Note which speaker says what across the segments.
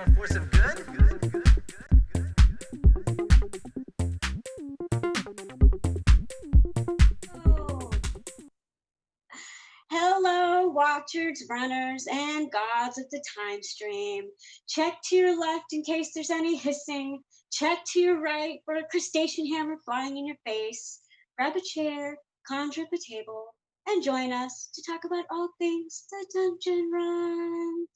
Speaker 1: strong force of good.
Speaker 2: Hello, watchers, runners, and gods of the time stream. Check to your left in case there's any hissing. Check to your right for a crustacean hammer flying in your face. Grab a chair, conjure up a table, and join us to talk about all things the Dungeon Run.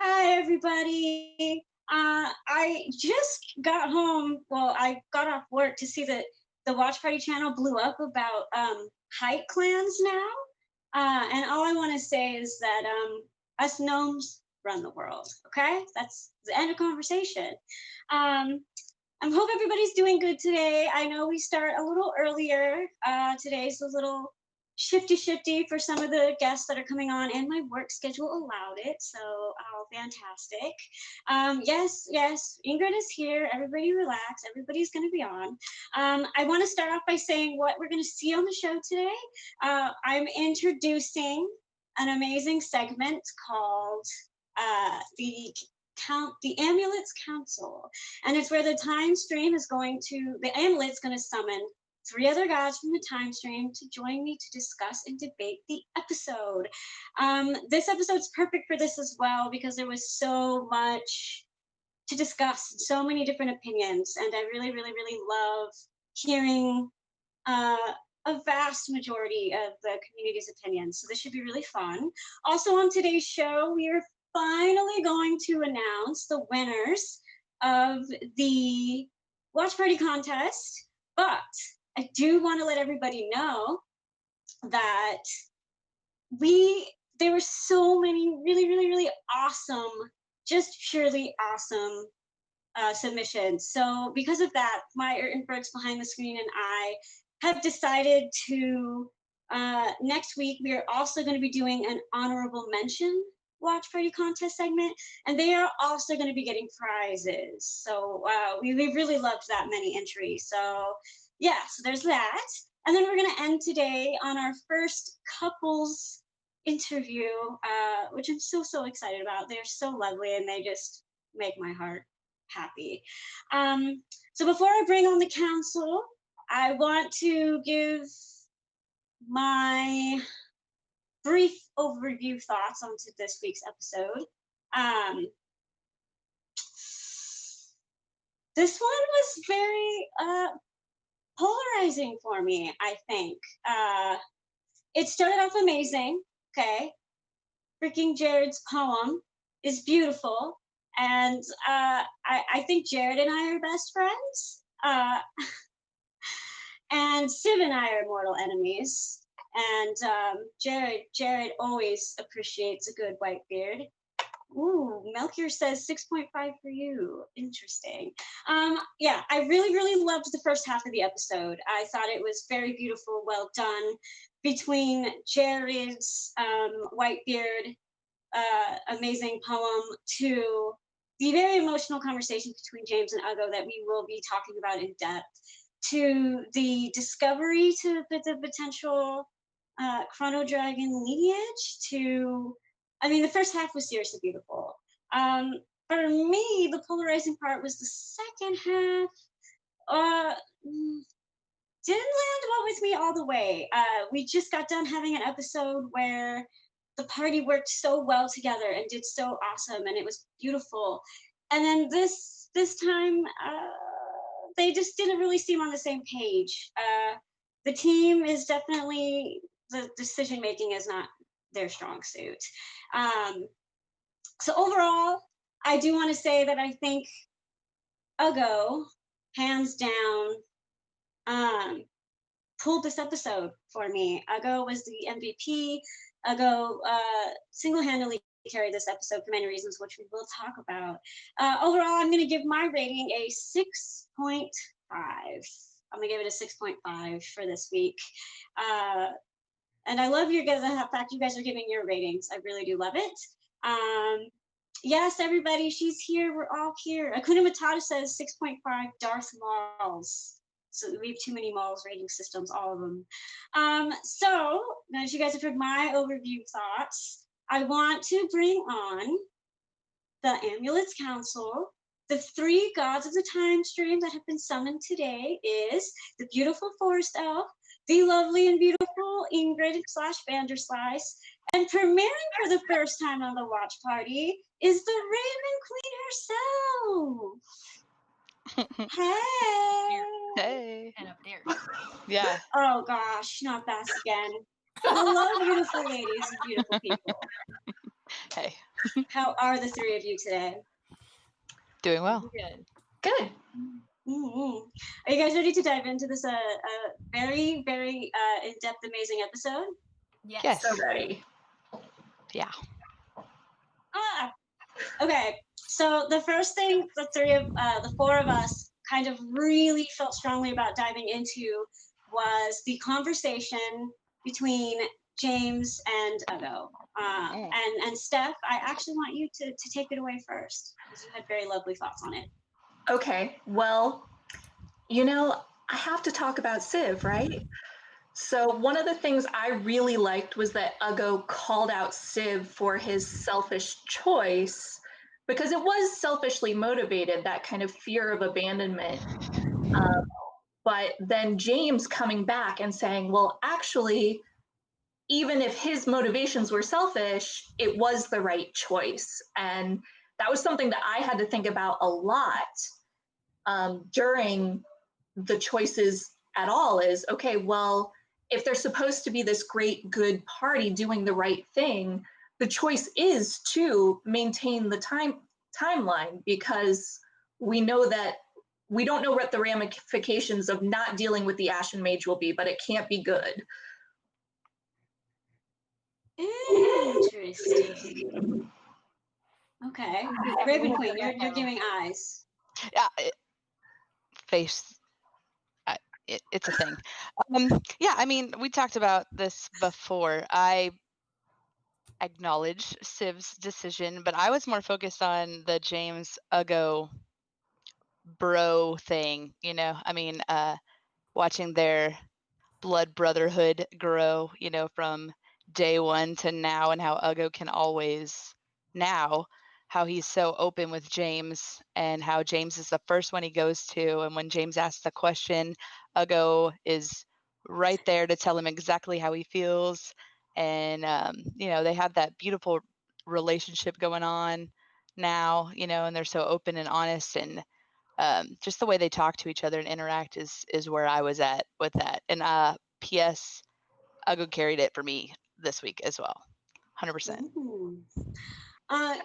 Speaker 2: Hi, everybody. I just got home. Well, I got off work to see that the Watch Party channel blew up about height clans now. And all I want to say is that us gnomes run the world. Okay, that's the end of conversation. I hope everybody's doing good today. I know we start a little earlier. Today's a little shifty for some of the guests that are coming on, and my work schedule allowed it. So, fantastic. Yes, Ingrid is here. Everybody relax. Everybody's going to be on. I want to start off by saying what we're going to see on the show today. I'm introducing an amazing segment called the Amulets Council, and it's where the time stream is the amulet's going to summon 3 other gods from the time stream to join me to discuss and debate the episode. This episode's perfect for this as well because there was so much to discuss, so many different opinions, and I really love hearing a vast majority of the community's opinions. So this should be really fun. Also on today's show, we are finally going to announce the winners of the Watch Party contest, but I do want to let everybody know that there were so many really awesome, just purely awesome submissions. So because of that, my Ertenbergs behind the screen and I have decided to, next week, we are also going to be doing an honorable mention Watch Party contest segment, and they are also going to be getting prizes. So we really loved that many entries. So yeah, so there's that. And then we're going to end today on our first couples interview, which I'm so excited about. They're so lovely and they just make my heart happy. So before I bring on the council, I want to give my brief overview thoughts onto this week's episode. This one was very polarizing for me, I think. It started off amazing, okay? Freaking Jared's poem is beautiful, and I think Jared and I are best friends. And Civ and I are mortal enemies. And Jared always appreciates a good white beard. Ooh, Melchior says 6.5 for you. Interesting. Yeah, I really loved the first half of the episode. I thought it was very beautiful, well done, between Jared's Whitebeard amazing poem to the very emotional conversation between James and Ugo that we will be talking about in depth, to the discovery to the potential Chrono Dragon lineage, to, I mean, the first half was seriously beautiful. For me, the polarizing part was the second half. Didn't land well with me all the way. We just got done having an episode where the party worked so well together and did so awesome, and it was beautiful. And then this time, they just didn't really seem on the same page. The team is definitely, the decision making is not their strong suit. So overall, I do want to say that I think Ugo, hands down, pulled this episode for me. Ugo was the MVP. Ugo single-handedly carried this episode for many reasons, which we will talk about. Overall, I'm going to give my rating a 6.5. I'm going to give it a 6.5 for this week. And I love the fact you guys are giving your ratings. I really do love it. Yes, everybody, she's here. We're all here. Akuna Matata says 6.5 Darth Mauls. So we have too many Mauls rating systems, all of them. So, as you guys have heard my overview thoughts, I want to bring on the Amulets Council. The 3 gods of the time stream that have been summoned today is the beautiful ForestElf, the lovely and beautiful Ingrid / Vandurslice, and premiering for the first time on the watch party is the Raven Queen herself. Hey!
Speaker 1: Hey.
Speaker 3: And upstairs.
Speaker 1: Yeah.
Speaker 2: Oh gosh, not Bass again. Hello, beautiful ladies and beautiful people.
Speaker 1: Hey.
Speaker 2: How are the 3 of you today?
Speaker 1: Doing well.
Speaker 3: Good.
Speaker 4: Good.
Speaker 2: Mm-hmm. Are you guys ready to dive into this very, very in-depth, amazing episode?
Speaker 1: Yes.
Speaker 4: So ready.
Speaker 1: Yeah.
Speaker 2: Okay. So the first thing the 4 of us kind of really felt strongly about diving into was the conversation between James and Ugo. And Steph, I actually want you to take it away first, because you had very lovely thoughts on it.
Speaker 4: Okay, well, I have to talk about Civ, right? So one of the things I really liked was that Ugo called out Civ for his selfish choice, because it was selfishly motivated, that kind of fear of abandonment. But then James coming back and saying, well, actually, even if his motivations were selfish, it was the right choice. And that was something that I had to think about a lot during the choices at all is, okay, well, if they're supposed to be this great, good party doing the right thing, the choice is to maintain the timeline, because we know that we don't know what the ramifications of not dealing with the Ashen Mage will be, but it can't be good.
Speaker 2: Interesting. Okay. Raven Queen, you're giving eyes.
Speaker 1: Yeah. Face. It's a thing. Yeah, I mean, we talked about this before. I acknowledge Civ's decision, but I was more focused on the James Ugo bro thing, I mean, watching their blood brotherhood grow, from day one to now, and how Ugo can always now, how he's so open with James, and how James is the first one he goes to, and when James asks a question, Ugo is right there to tell him exactly how he feels. And they have that beautiful relationship going on now, and they're so open and honest, and just the way they talk to each other and interact is where I was at with that. And P.S. Ugo carried it for me this week as well, 100%.
Speaker 2: Ooh.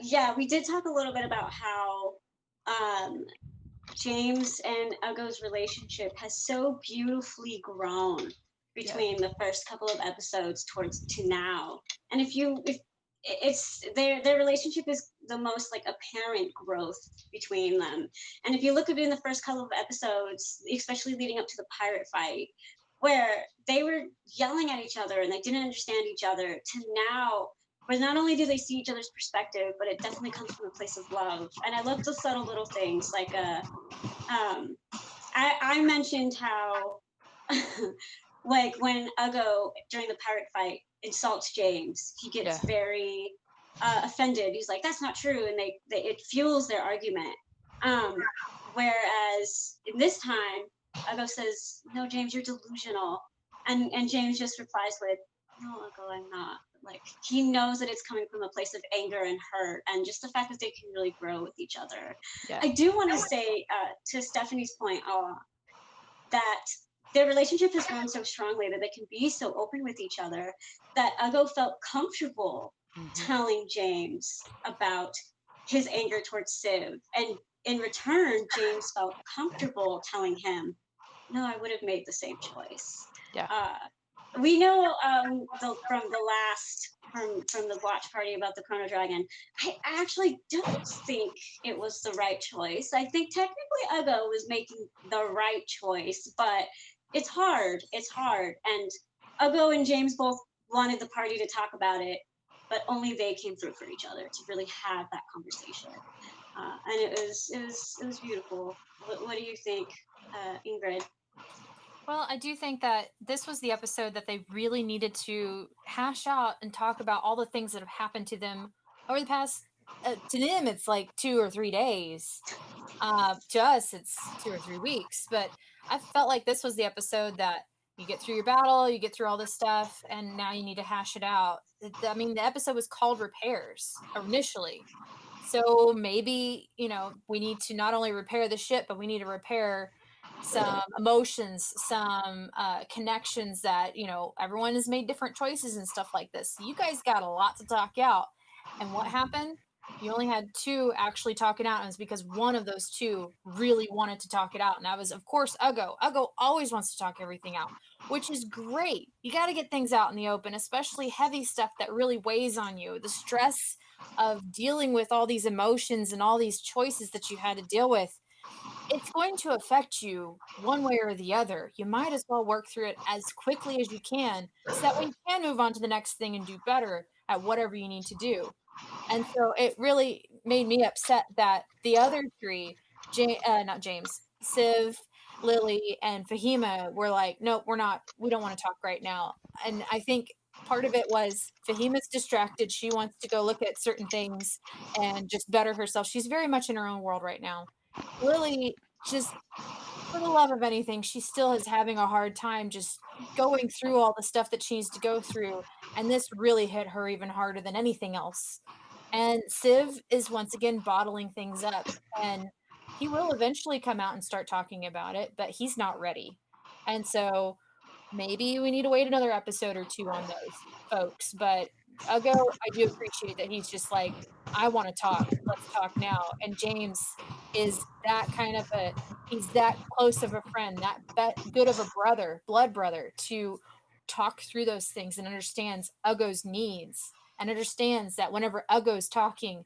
Speaker 2: Yeah, we did talk a little bit about how James and Ugo's relationship has so beautifully grown between the first couple of episodes to now. And if it's their relationship is the most like apparent growth between them. And if you look at it in the first couple of episodes, especially leading up to the pirate fight, where they were yelling at each other and they didn't understand each other, to now where not only do they see each other's perspective, but it definitely comes from a place of love. And I love the subtle little things, like I mentioned how like when Ugo during the pirate fight insults James, he gets very offended. He's like, "That's not true," and it fuels their argument. Whereas in this time, Ugo says, "No, James, you're delusional," and James just replies with, "No, Ugo, I'm not." Like, he knows that it's coming from a place of anger and hurt, and just the fact that they can really grow with each other.
Speaker 1: Yeah.
Speaker 2: I do want to say to Stephanie's point that their relationship has grown so strongly that they can be so open with each other that Ugo felt comfortable telling James about his anger towards Civ, and in return, James felt comfortable telling him, "No, I would have made the same choice."
Speaker 1: Yeah.
Speaker 2: We know from the watch party about the Chrono Dragon, I actually don't think it was the right choice. I think technically Ugo was making the right choice, but it's hard. And Ugo and James both wanted the party to talk about it, but only they came through for each other to really have that conversation. And it was beautiful. What do you think, Ingrid?
Speaker 3: Well, I do think that this was the episode that they really needed to hash out and talk about all the things that have happened to them over the past to them it's like 2 or 3 days. To us, it's 2 or 3 weeks. But I felt like this was the episode that you get through your battle, you get through all this stuff, and now you need to hash it out. I mean, the episode was called Repairs initially. So maybe, we need to not only repair the ship, but we need to repair some emotions, some connections that, everyone has made different choices and stuff like this. So you guys got a lot to talk out. And what happened? You only had 2 actually talk it out, and it was because one of those 2 really wanted to talk it out, and that was, of course, Uggo. Uggo always wants to talk everything out, which is great. You got to get things out in the open, especially heavy stuff that really weighs on you. The stress of dealing with all these emotions and all these choices that you had to deal with, it's going to affect you one way or the other. You might as well work through it as quickly as you can, so that way you can move on to the next thing and do better at whatever you need to do. And so it really made me upset that the other 3, not James, Civ, Lily, and Fahima were like, "No, we don't want to talk right now." And I think part of it was Fahima's distracted. She wants to go look at certain things and just better herself. She's very much in her own world right now. Lily, just for the love of anything, she still is having a hard time just going through all the stuff that she needs to go through. And this really hit her even harder than anything else. And Civ is once again bottling things up. And he will eventually come out and start talking about it, but he's not ready. And so maybe we need to wait another episode or 2 on those folks. But Uggo, I do appreciate that he's just like, I want to talk. Let's talk now. And James is that kind of he's that close of a friend, that good of a brother, blood brother, to talk through those things and understands Uggo's needs and understands that whenever Uggo's talking,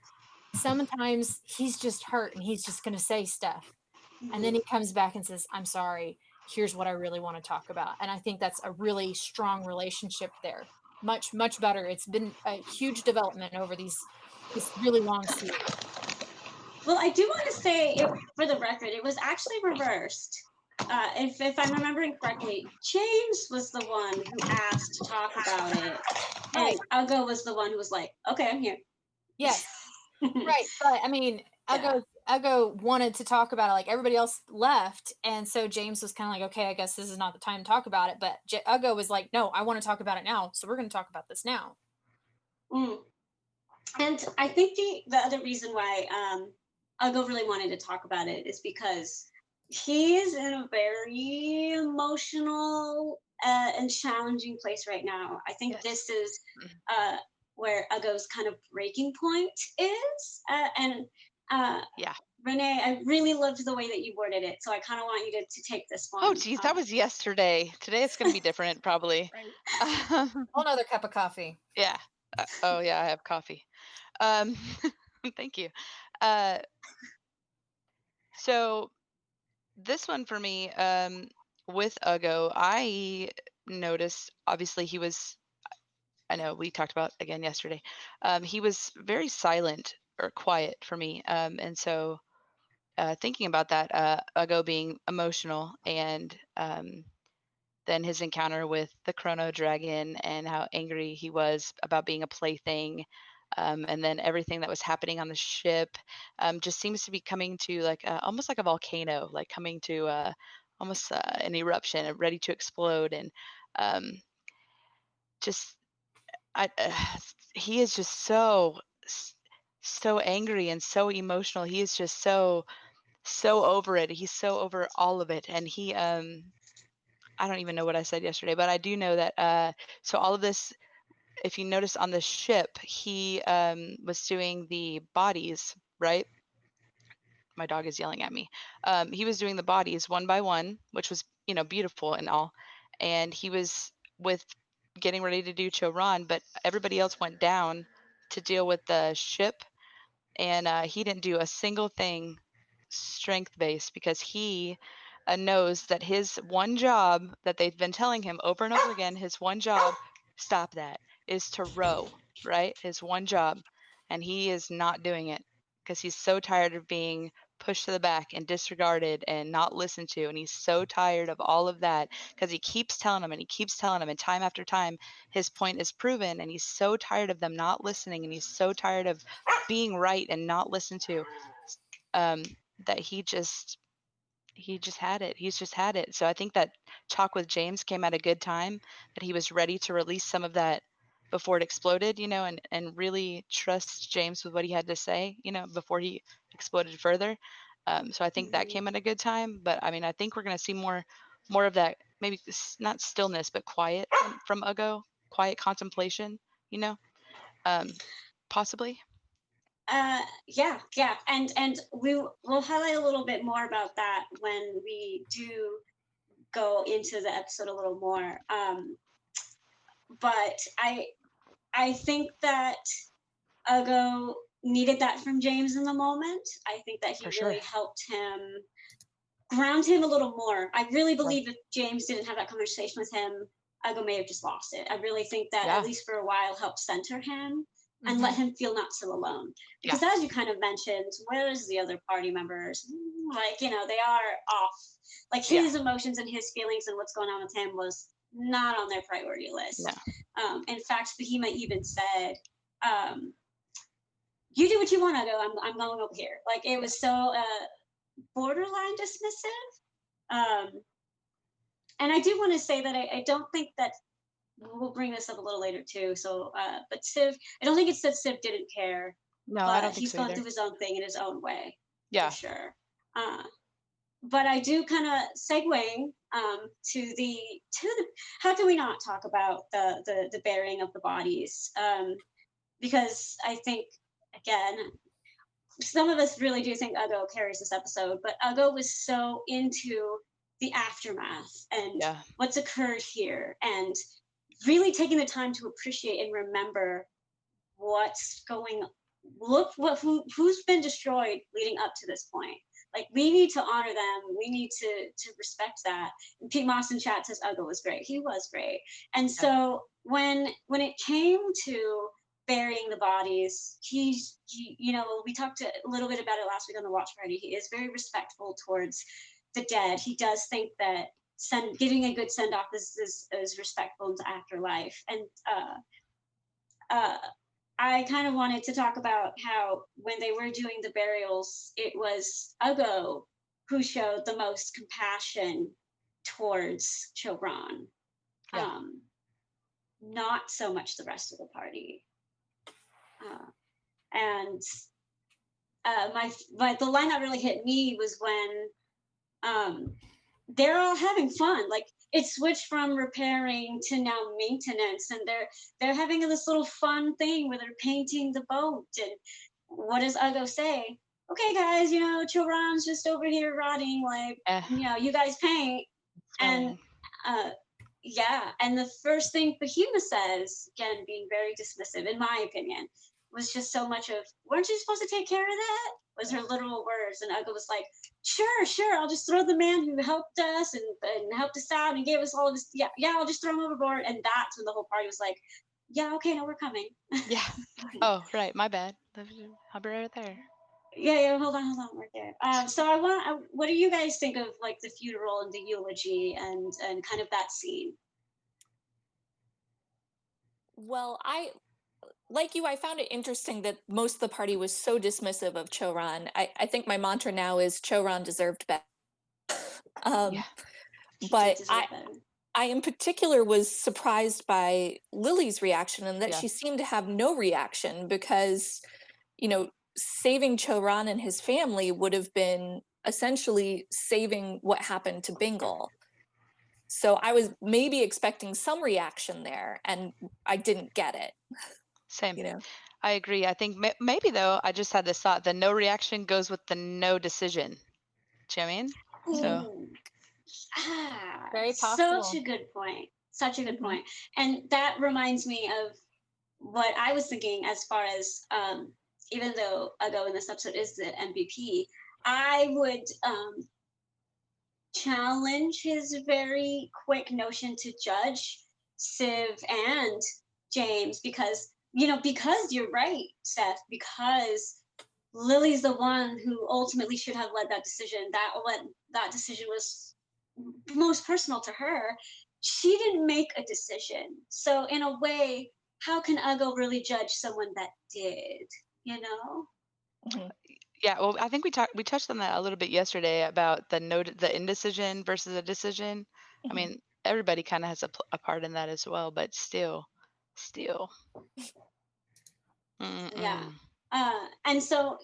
Speaker 3: sometimes he's just hurt and he's just going to say stuff. And then he comes back and says, I'm sorry. Here's what I really want to talk about. And I think that's a really strong relationship there. Much, much better. It's been a huge development over this really long series.
Speaker 2: Well, I do want to say, for the record, it was actually reversed. If I'm remembering correctly, James was the one who asked to talk about it,
Speaker 3: Right.
Speaker 2: and Uggo was the one who was like, "Okay, I'm here."
Speaker 3: Yes. Right. But I mean, Uggo wanted to talk about it, like everybody else left, and so James was kind of like, okay, I guess this is not the time to talk about it. But Uggo was like, no, I want to talk about it now, so we're going to talk about this now.
Speaker 2: And I think the other reason why Uggo really wanted to talk about it is because he is in a very emotional and challenging place right now. I think this is where Uggo's kind of breaking point is, Renee, I really loved the way that you worded it, so I kind of want you to take this one.
Speaker 1: Oh, geez, that was yesterday. Today it's going to be different, probably.
Speaker 3: Right. Whole nother cup of coffee.
Speaker 1: Yeah. Oh, yeah, I have coffee. Thank you. So this one for me, with Uggo, I noticed, obviously I know we talked about again yesterday, he was very silent or quiet for me. And so thinking about that, Uggo being emotional, and then his encounter with the Chrono Dragon and how angry he was about being a plaything, and then everything that was happening on the ship, just seems to be coming to like almost like a volcano, like coming to almost an eruption, ready to explode, and just he is just so angry and so emotional. He is just so over it. He's so over all of it, and he I don't even know what I said yesterday, but I do know that so all of this, if you notice on the ship, he was doing the bodies, right? My dog is yelling at me. He was doing the bodies one by one, which was, beautiful and all. And he was getting ready to do Choran, but everybody else went down to deal with the ship. And he didn't do a single thing strength-based, because he knows that his one job that they've been telling him over and over again, his one job, stop that, is to row, right? His one job. And he is not doing it because he's so tired of being pushed to the back and disregarded and not listened to. And he's so tired of all of that because he keeps telling them and he keeps telling them, and time after time, his point is proven. And he's so tired of them not listening, and he's so tired of being right and not listened to, um, that he just had it. He's just had it. So I think that talk with James came at a good time, that he was ready to release some of that before it exploded, and really trust James with what he had to say, before he exploded further. So I think that came at a good time. But I mean, I think we're going to see more of that, maybe not stillness, but quiet from Ugo, quiet contemplation, possibly.
Speaker 2: Yeah, and we'll highlight a little bit more about that when we do go into the episode a little more. But I think that Ugo needed that from James in the moment. I think that he
Speaker 1: For
Speaker 2: really
Speaker 1: sure.
Speaker 2: helped him ground him a little more. I really believe if James didn't have that conversation with him, Ugo may have just lost it. I really think that
Speaker 1: Yeah.
Speaker 2: at least for a while helped center him and
Speaker 3: Mhm.
Speaker 2: let him feel not so alone. Because as you kind of mentioned, where's the other party members? Like, they are off. Like his emotions and his feelings and what's going on with him was not on their priority list.
Speaker 1: No.
Speaker 2: In fact, Bahima even said, you do what you want to do. I'm going over here. Like it was so borderline dismissive. And I do want to say that I don't think that we'll bring this up a little later too. So, but Civ, I don't think it's that Civ didn't care,
Speaker 1: No, I
Speaker 2: but
Speaker 1: don't think
Speaker 2: he's
Speaker 1: so
Speaker 2: going
Speaker 1: either.
Speaker 2: through his own thing in his own way,
Speaker 1: Yeah.
Speaker 2: for sure. But I do kind of segueing to the how can we not talk about the burying of the bodies? Because I think again, some of us really do think Ugo carries this episode, but Ugo was so into the aftermath and what's occurred here, and really taking the time to appreciate and remember what's going. Look who's been destroyed leading up to this point. Like we need to honor them. We need to respect that. And Pete Moss in chat says Ugo was great. He was great. And so when it came to burying the bodies, he we talked a little bit about it last week on the watch party. He is very respectful towards the dead. He does think that giving a good send off is respectful into afterlife. And I kind of wanted to talk about how when they were doing the burials, it was Ugo who showed the most compassion towards Chobran. Not so much the rest of the party. And the line that really hit me was when they're all having fun. Like it switched from repairing to now maintenance, and they're having this little fun thing where they're painting the boat. And what does Ugo say? Okay, guys, Chobran's just over here rotting. Like, you guys paint. And and the first thing Bahima says, again, being very dismissive, in my opinion, was just so much of, weren't you supposed to take care of that? Was her literal words. And Ugo was like, sure, I'll just throw the man who helped us and helped us out and gave us all of this. Yeah, I'll just throw him overboard. And that's when the whole party was like, yeah, okay, no, we're coming.
Speaker 1: Yeah. Oh, right, my bad. I'll be right there.
Speaker 2: Yeah, hold on, right there. So what do you guys think of like the funeral and the eulogy and kind of that scene?
Speaker 4: Well, like you, I found it interesting that most of the party was so dismissive of Choran. I think my mantra now is Choran deserved better. But I in particular was surprised by Lily's reaction, and that she seemed to have no reaction because, saving Choran and his family would have been essentially saving what happened to Bingle. So I was maybe expecting some reaction there, and I didn't get it.
Speaker 1: Same. I agree. I think maybe though, I just had this thought: the no reaction goes with the no decision. Do you know what I mean? So.
Speaker 3: Very possible.
Speaker 2: Such a good point. Such a good point. And that reminds me of what I was thinking as far as even though Ugo in this episode is the MVP, I would challenge his very quick notion to judge Civ and James because you're right, Seth, because Lily's the one who ultimately should have led that decision. That decision was most personal to her. She didn't make a decision. So in a way, how can Ugo really judge someone that did? You know?
Speaker 1: Yeah, well, I think we touched on that a little bit yesterday about the indecision versus a decision. I mean, everybody kind of has a part in that as well, but still.
Speaker 2: Yeah.
Speaker 1: Mm-mm.
Speaker 2: And so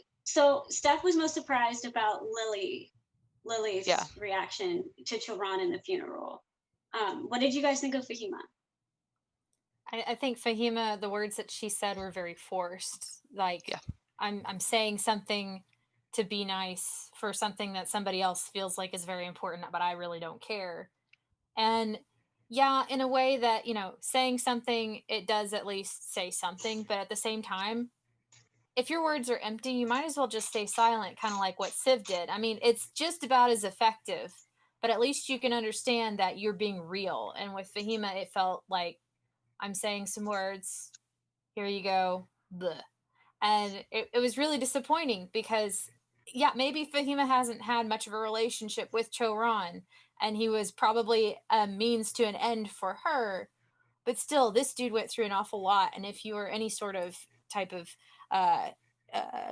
Speaker 2: Steph was most surprised about Lily's
Speaker 1: Yeah.
Speaker 2: reaction to Choran in the funeral. What did you guys think of Fahima?
Speaker 3: I think Fahima, the words that she said were very forced. Like,
Speaker 1: Yeah.
Speaker 3: I'm saying something to be nice for something that somebody else feels like is very important, but I really don't care. And yeah, in a way that, saying something, it does at least say something, but at the same time, if your words are empty, you might as well just stay silent, kind of like what Civ did. I mean, it's just about as effective, but at least you can understand that you're being real. And with Fahima, it felt like, I'm saying some words. Here you go. Bleh. And it was really disappointing because, yeah, maybe Fahima hasn't had much of a relationship with Choran, and he was probably a means to an end for her. But still, this dude went through an awful lot. And if you are any sort of type of uh,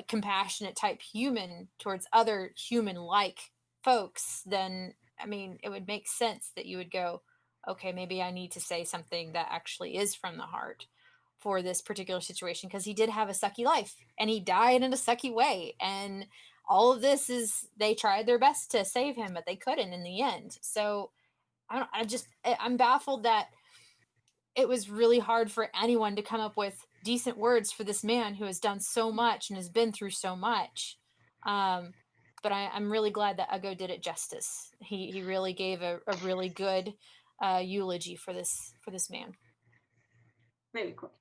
Speaker 3: compassionate type human towards other human like folks, then I mean, it would make sense that you would go, okay, maybe I need to say something that actually is from the heart for this particular situation, because he did have a sucky life and he died in a sucky way. And all of this is, they tried their best to save him, but they couldn't in the end. So I'm baffled that it was really hard for anyone to come up with decent words for this man who has done so much and has been through so much. But I'm really glad that Ugo did it justice. He really gave a really good eulogy for this man.
Speaker 2: Very cool.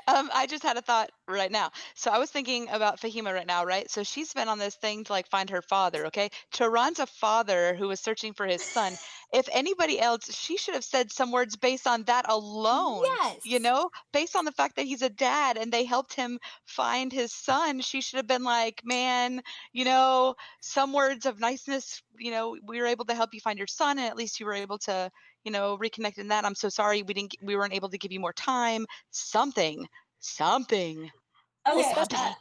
Speaker 1: I just had a thought right now. So I was thinking about Fahima right now, right? So she's been on this thing to like find her father, okay? Tehran's a father who was searching for his son. If anybody else, she should have said some words based on that alone,
Speaker 3: Yes.
Speaker 1: based on the fact that he's a dad and they helped him find his son. She should have been like, man, some words of niceness, we were able to help you find your son, and at least you were able to reconnect in that. I'm so sorry we weren't able to give you more time. Something.
Speaker 2: Okay,
Speaker 5: especially-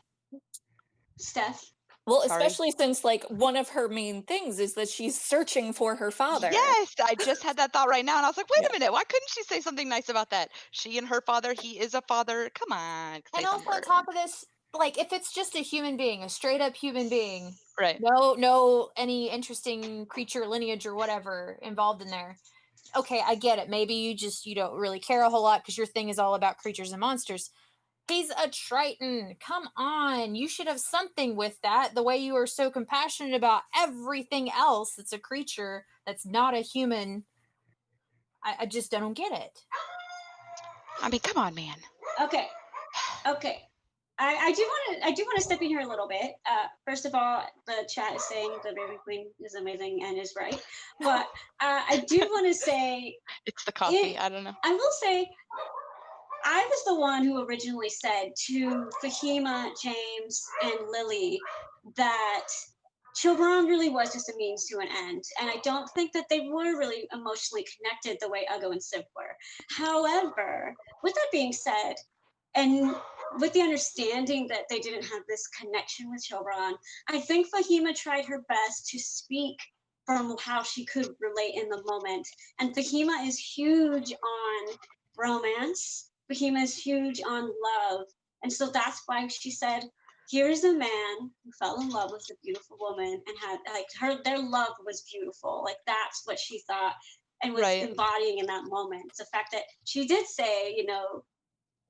Speaker 2: Steph.
Speaker 5: Well,
Speaker 1: Sorry.
Speaker 5: especially since like one of her main things is that she's searching for her father.
Speaker 1: Yes, I just had that thought right now, and I was like, wait
Speaker 5: Yeah.
Speaker 1: a minute, why couldn't she say something nice about that? She and her father, he is a father. Come on, say
Speaker 3: And
Speaker 1: some
Speaker 3: also on
Speaker 1: words.
Speaker 3: top of this, like if it's just a human being, a straight up human being,
Speaker 1: Right.
Speaker 3: no any interesting creature lineage or whatever involved in there. Okay, I get it. Maybe you don't really care a whole lot because your thing is all about creatures and monsters. He's a Triton. Come on. You should have something with that. The way you are so compassionate about everything else that's a creature that's not a human. I just don't get it.
Speaker 1: I mean, come on, man.
Speaker 2: Okay. I do want to step in here a little bit. First of all, the chat is saying the Raven Queen is amazing and is right, but I do want to say
Speaker 1: It's the coffee. I don't know.
Speaker 2: I will say I was the one who originally said to Fahima, James, and Lily that Chilbron really was just a means to an end. And I don't think that they were really emotionally connected the way Ugo and Civ were. However, with that being said, and with the understanding that they didn't have this connection with Chilbron, I think Fahima tried her best to speak from how she could relate in the moment. And Fahima is huge on romance. Fahima is huge on love. And so that's why she said, here's a man who fell in love with a beautiful woman and had their love was beautiful. Like that's what she thought and was
Speaker 1: Right.
Speaker 2: embodying in that moment. The fact that she did say,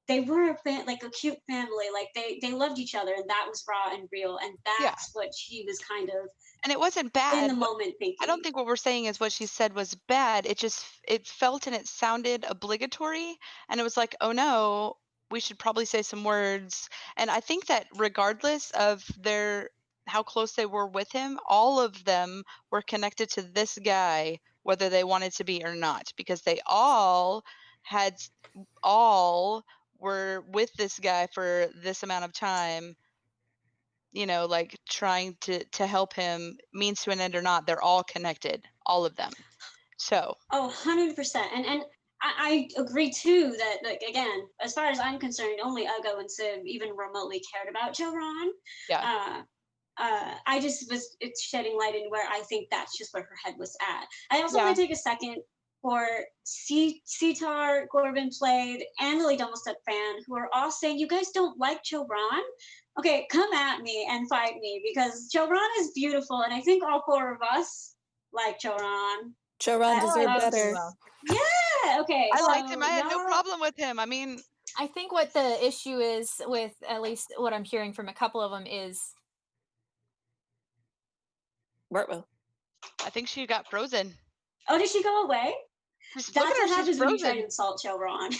Speaker 2: they were like a cute family, like they loved each other, and that was raw and real, and that's what she was kind of
Speaker 1: And it wasn't bad.
Speaker 2: in the moment thinking.
Speaker 1: I don't think what we're saying is what she said was bad. It felt and it sounded obligatory, and it was like, oh no, we should probably say some words. And I think that regardless of how close they were with him, all of them were connected to this guy, whether they wanted to be or not, because they all were with this guy for this amount of time, like trying to help him, means to an end or not, they're all connected, all of them. So
Speaker 2: Oh, 100%. And I agree too that, like, again, as far as I'm concerned, only Ugo and Civ even remotely cared about Joran.
Speaker 1: yeah,
Speaker 2: I just was, it's shedding light in where I think that's just where her head was at. I also
Speaker 1: yeah,
Speaker 2: want to take a second for Sitar, Corbin Played, and Lily Dumbledore fan, who are all saying, you guys don't like Joran? Okay, come at me and fight me, because Joran is beautiful, and I think all four of us like Joran.
Speaker 5: Joran deserved
Speaker 3: I do
Speaker 5: better.
Speaker 3: well.
Speaker 2: Yeah, okay.
Speaker 1: I
Speaker 2: so
Speaker 1: liked him. I had no
Speaker 2: y'all-
Speaker 1: problem with him. I mean,
Speaker 3: I think what the issue is with, at least what I'm hearing from a couple of them, is
Speaker 5: Wortwell.
Speaker 1: I think she got frozen.
Speaker 2: Oh, did she go away?
Speaker 1: Just
Speaker 2: That's
Speaker 1: look at
Speaker 2: what
Speaker 1: her. She's
Speaker 2: happens when you try to
Speaker 1: frozen.
Speaker 2: insult Joran.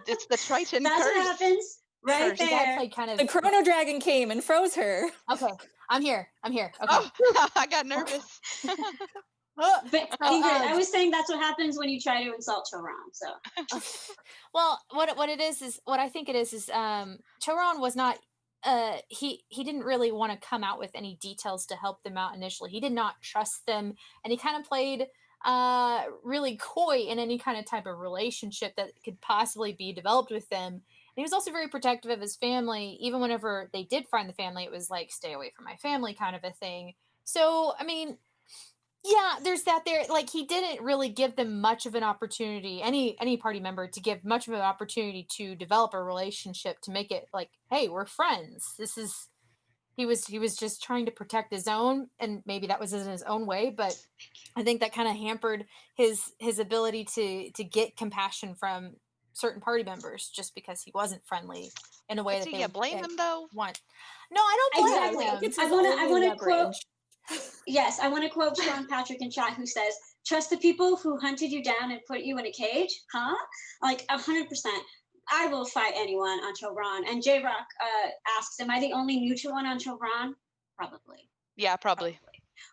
Speaker 1: It's the Triton
Speaker 2: That's
Speaker 1: curse.
Speaker 2: what happens right
Speaker 1: Curse.
Speaker 3: that
Speaker 2: there.
Speaker 3: played kind of.
Speaker 5: The Chrono Dragon came and froze her.
Speaker 3: Okay, I'm here. Okay.
Speaker 1: Oh, I got nervous.
Speaker 2: But
Speaker 3: So,
Speaker 2: Ingrid, I was saying that's what happens when you try to insult Joran. So
Speaker 3: well, what it is what I think it is Choron was not he didn't really want to come out with any details to help them out initially. He did not trust them, and he kind of played really coy in any kind of type of relationship that could possibly be developed with them. And he was also very protective of his family. Even whenever they did find the family, it was like, stay away from my family kind of a thing. So I mean, yeah, there's that there. Like, he didn't really give them much of an opportunity, any party member, to give much of an opportunity to develop a relationship, to make it like, hey, we're friends. This is he was just trying to protect his own, and maybe that was in his own way, but I think that kind of hampered his ability to get compassion from certain party members, just because he wasn't friendly in a way
Speaker 1: But
Speaker 3: that
Speaker 1: do
Speaker 3: they
Speaker 1: you blame him though?
Speaker 3: want. No, I don't blame
Speaker 2: Exactly.
Speaker 3: him.
Speaker 5: It's
Speaker 2: I
Speaker 5: his
Speaker 2: wanna
Speaker 5: only
Speaker 2: quote.
Speaker 5: leverage.
Speaker 2: Yes, I want to quote Sean Patrick in chat, who says, "Trust the people who hunted you down and put you in a cage, huh?" Like 100%. I will fight anyone on Joran. And J Rock asks, "Am I the only neutral one on Joran?" Probably.
Speaker 1: Yeah, probably.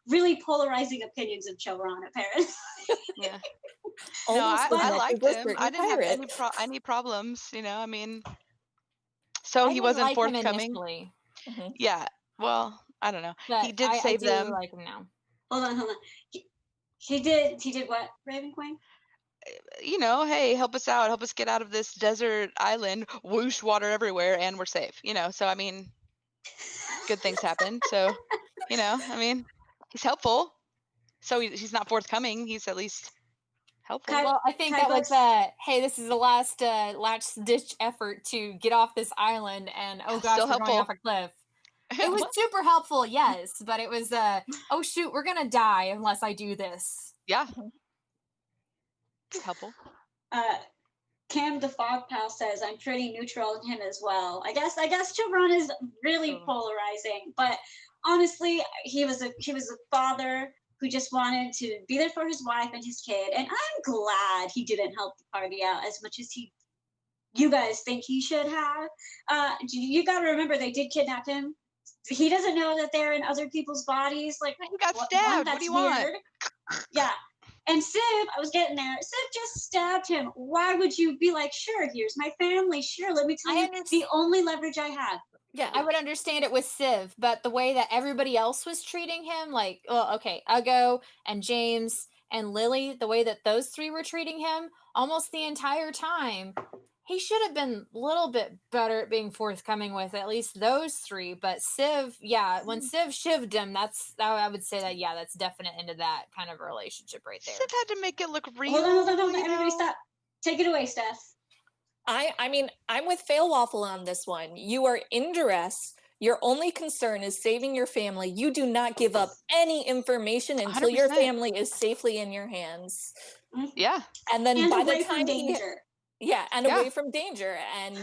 Speaker 2: Really polarizing opinions of Joran, apparently.
Speaker 1: Yeah. No,
Speaker 5: Almost
Speaker 1: I
Speaker 5: as much
Speaker 1: liked
Speaker 5: as
Speaker 1: him.
Speaker 5: certain
Speaker 1: I didn't have
Speaker 5: pirate.
Speaker 1: any problems. I mean, so
Speaker 3: I
Speaker 1: he
Speaker 3: didn't
Speaker 1: wasn't
Speaker 3: like him
Speaker 1: forthcoming.
Speaker 3: initially,
Speaker 5: Mhm.
Speaker 1: Yeah. Well, I don't know. He
Speaker 3: but
Speaker 1: did
Speaker 3: I
Speaker 1: save
Speaker 3: do
Speaker 1: them.
Speaker 3: like him now.
Speaker 2: Hold on. He did what, Raven Queen?
Speaker 1: Hey, help us out. Help us get out of this desert island. Whoosh, water everywhere, and we're safe. So I mean, good things happen. So, I mean, he's helpful. So he's not forthcoming. He's at least helpful.
Speaker 2: Kai-
Speaker 3: Well, I think
Speaker 2: Kai
Speaker 3: that was
Speaker 2: Bucks-
Speaker 3: hey, this is the last ditch effort to get off this island, and oh gosh,
Speaker 1: Still
Speaker 3: we're going
Speaker 1: helpful.
Speaker 3: off a cliff. It was super helpful, yes, but it was oh shoot, we're gonna die unless I do this.
Speaker 1: Yeah. Helpful.
Speaker 2: Cam the Fog Pal says, "I'm pretty neutral in him as well." I guess Joran is really
Speaker 1: Oh.
Speaker 2: polarizing, but honestly, he was a father who just wanted to be there for his wife and his kid, and I'm glad he didn't help the party out as much as you guys think he should have. You got to remember, they did kidnap him. He doesn't know that they're in other people's bodies. Like,
Speaker 1: He got
Speaker 2: one,
Speaker 1: stabbed. What
Speaker 2: that's
Speaker 1: do you
Speaker 2: weird.
Speaker 1: want?
Speaker 2: Yeah. And Civ, I was getting there. Civ just stabbed him. Why would you be like, sure, here's my family. Sure, let me tell
Speaker 3: I
Speaker 2: you
Speaker 3: understand.
Speaker 2: the only leverage I have.
Speaker 5: Yeah.
Speaker 3: I would understand it with Civ, but the way that everybody else was treating him, like, well, okay, Ugo and James and Lily, the way that those three were treating him almost the entire time, he should have been a little bit better at being forthcoming with at least those three. But Civ, yeah, when Civ shivved him, I would say that, yeah, that's definite into that kind of relationship right there.
Speaker 1: Civ had to make it look real.
Speaker 2: Hold on. Everybody stop. Take it away, Steph.
Speaker 5: I mean, I'm with FailWaffle on this one. You are in duress. Your only concern is saving your family. You do not give up any information until your
Speaker 1: 100%.
Speaker 5: family is safely in your hands.
Speaker 1: Yeah.
Speaker 5: And then
Speaker 2: And
Speaker 5: by
Speaker 2: away
Speaker 5: the
Speaker 2: from
Speaker 5: time
Speaker 2: danger.
Speaker 5: yeah, and
Speaker 1: Yeah.
Speaker 5: away from danger. And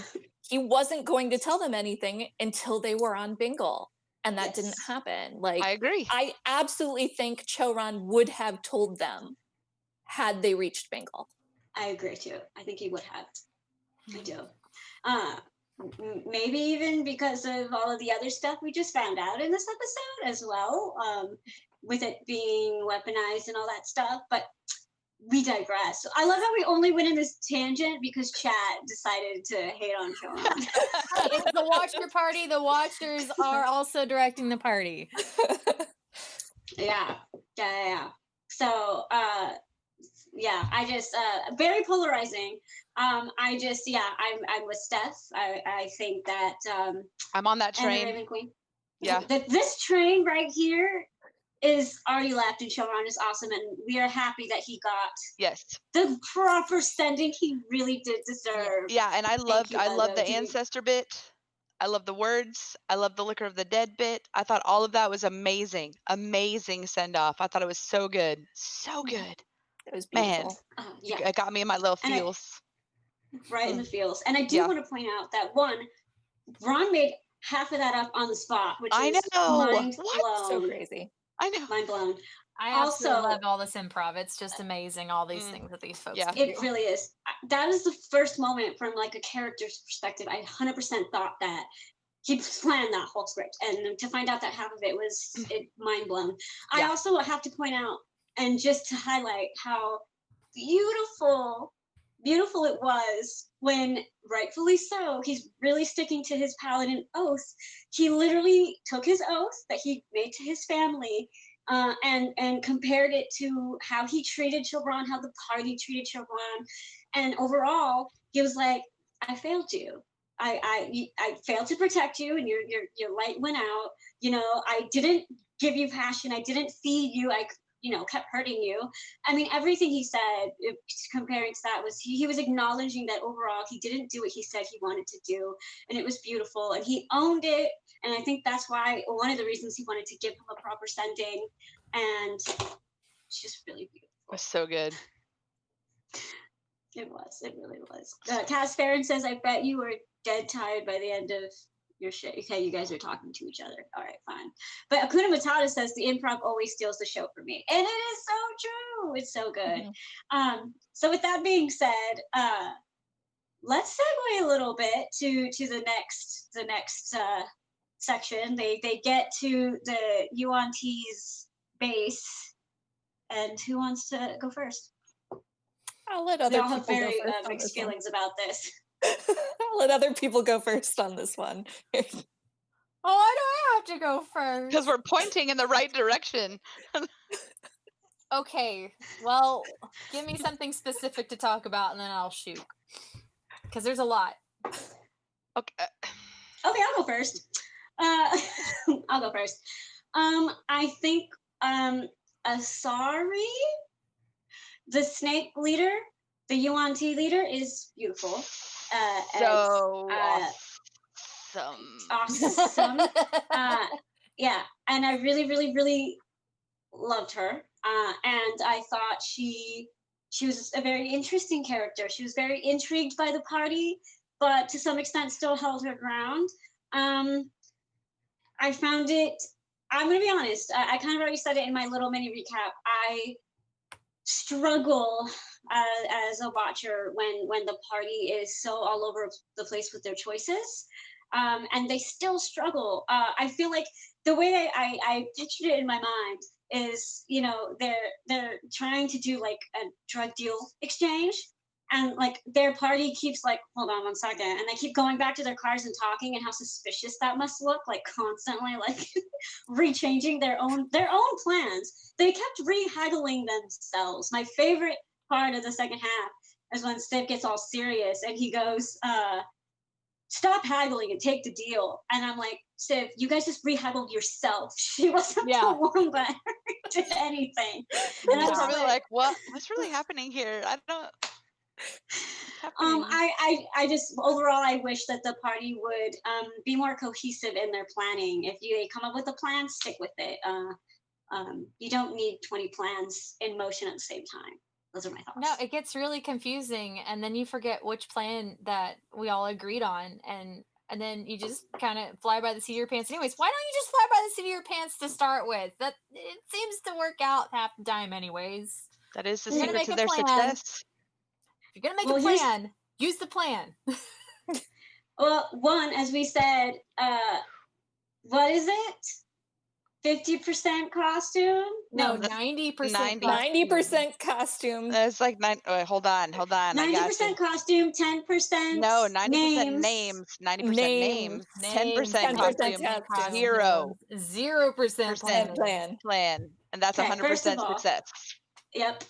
Speaker 5: he wasn't going to tell them anything until they were on Bingle. And that didn't
Speaker 2: Yes.
Speaker 5: happen. Like,
Speaker 1: I agree.
Speaker 5: I absolutely think Choran would have told them had they reached Bingle.
Speaker 2: I agree too. I think he would have. I do. Maybe even because of all of the other stuff we just found out in this episode as well, with it being weaponized and all that stuff. But we digress. So I love how we only went in this tangent because chat decided to hate on Children.
Speaker 3: It's the Watcher party. The Watchers are also directing the party.
Speaker 2: Yeah. So, yeah, I just very polarizing. I'm with Steph. I think that
Speaker 1: I'm on that
Speaker 2: and the
Speaker 1: train.
Speaker 2: Raven Queen.
Speaker 1: Yeah.
Speaker 2: This train right here is already left, and Children is awesome, and we are happy that he got
Speaker 1: Yes.
Speaker 2: the proper sending he really did deserve.
Speaker 1: Yeah, and I loved
Speaker 2: you,
Speaker 1: the
Speaker 2: dude.
Speaker 1: ancestor bit. I love the words. I love the liquor of the dead bit. I thought all of that was amazing. Amazing send off. I thought it was so good. So good.
Speaker 5: It was
Speaker 1: Man,
Speaker 5: beautiful.
Speaker 2: Yeah,
Speaker 1: it got me in my little
Speaker 2: And I-
Speaker 1: feels.
Speaker 2: right in the feels. And I do
Speaker 1: Yeah.
Speaker 2: want to point out that one, Ron made half of that up on the spot, which
Speaker 1: I
Speaker 2: is
Speaker 1: know.
Speaker 2: mind
Speaker 1: What?
Speaker 2: blown.
Speaker 5: So crazy.
Speaker 1: I know.
Speaker 2: Mind blown.
Speaker 3: I absolutely
Speaker 2: Also-
Speaker 3: love all this improv. It's just amazing, all these things that these folks
Speaker 1: Yeah.
Speaker 3: can do.
Speaker 2: It really is. That is the first moment from like a character's perspective. I 100% thought that he planned that whole script, and to find out that half of it was mind blown. I
Speaker 1: Yeah.
Speaker 2: also have to point out, and just to highlight how beautiful it was when, rightfully so, he's really sticking to his paladin oath. He literally took his oath that he made to his family, and compared it to how he treated Chilbron, how the party treated Chilbron, and overall he was like, I failed you. I failed to protect you, and your light went out. I didn't give you passion. I didn't feed you. I kept hurting you. I mean, everything he said, comparing to that, was he was acknowledging that overall he didn't do what he said he wanted to do, and it was beautiful, and he owned it. And I think that's why one of the reasons he wanted to give him a proper sending, and it's just really beautiful.
Speaker 1: It was so good.
Speaker 2: It really was. Cass Farron says, I bet you were dead tired by the end of your shit. Okay, you guys are talking to each other. All right, fine. But Akuna Matata says, the improv always steals the show for me. And it is so true. It's so good. So with that being said, let's segue a little bit to the next section. They get to the Yuan-T's base. And who wants to go first?
Speaker 5: I'll let
Speaker 2: They
Speaker 5: other
Speaker 2: all have
Speaker 5: people
Speaker 2: very
Speaker 5: go first on
Speaker 2: mixed
Speaker 5: this one.
Speaker 2: feelings about this.
Speaker 5: I'll let other people go first on this one.
Speaker 3: Oh, why do I have to go first?
Speaker 1: Because we're pointing in the right direction.
Speaker 3: Okay, well, give me something specific to talk about, and then I'll shoot. Because there's a lot.
Speaker 1: Okay.
Speaker 2: Okay, I'll go first. I'll go first. I think Asari, the snake leader, the Yuan-Ti leader, is beautiful.
Speaker 1: So
Speaker 2: awesome. Yeah, and I really, really, really loved her. And I thought she was a very interesting character. She was very intrigued by the party, but to some extent still held her ground. I found it, I'm going to be honest, I kind of already said it in my little mini recap. I struggle as a watcher when the party is so all over the place with their choices, and they still struggle. I feel like the way I pictured it in my mind is, they're trying to do like a drug deal exchange, and like their party keeps like, hold on one second, and they keep going back to their cars and talking, and how suspicious that must look, like constantly like rechanging their own plans. They kept rehaggling themselves. My favorite part of the second half is when Steve gets all serious and he goes, stop haggling and take the deal. And I'm like, Steve, you guys just rehaggled yourself. She wasn't the one that did anything. And
Speaker 1: I
Speaker 2: I
Speaker 1: was
Speaker 2: was
Speaker 1: really like, what's really happening here? I don't.
Speaker 2: I just overall I wish that the party would be more cohesive in their planning. If they come up with a plan, stick with it. You don't need 20 plans in motion at the same time. Those are my thoughts.
Speaker 3: No, it gets really confusing, and then you forget which plan that we all agreed on, and then you just kind of fly by the seat of your pants. Anyways, why don't you just fly by the seat of your pants to start with? That it seems to work out half the time, anyways.
Speaker 1: That is the
Speaker 3: You're gonna
Speaker 1: secret to
Speaker 3: make
Speaker 1: their
Speaker 3: a plan.
Speaker 1: success.
Speaker 3: If you're gonna make a plan, use the plan.
Speaker 2: Well, one, as we said, what is it? 50% costume?
Speaker 3: No,
Speaker 1: that's
Speaker 3: 90%
Speaker 1: 90.
Speaker 5: 90% costume.
Speaker 1: It's like hold on. I got you.
Speaker 2: 90% costume, 10%
Speaker 1: No, 90%
Speaker 2: names.
Speaker 1: 90% names, 10%
Speaker 5: 10%
Speaker 1: costume,
Speaker 5: costume.
Speaker 1: hero
Speaker 3: 0%
Speaker 5: And
Speaker 3: plan.
Speaker 5: plan.
Speaker 1: and that's
Speaker 2: Okay, first of
Speaker 1: 100%
Speaker 2: all,
Speaker 1: success.
Speaker 2: Yep.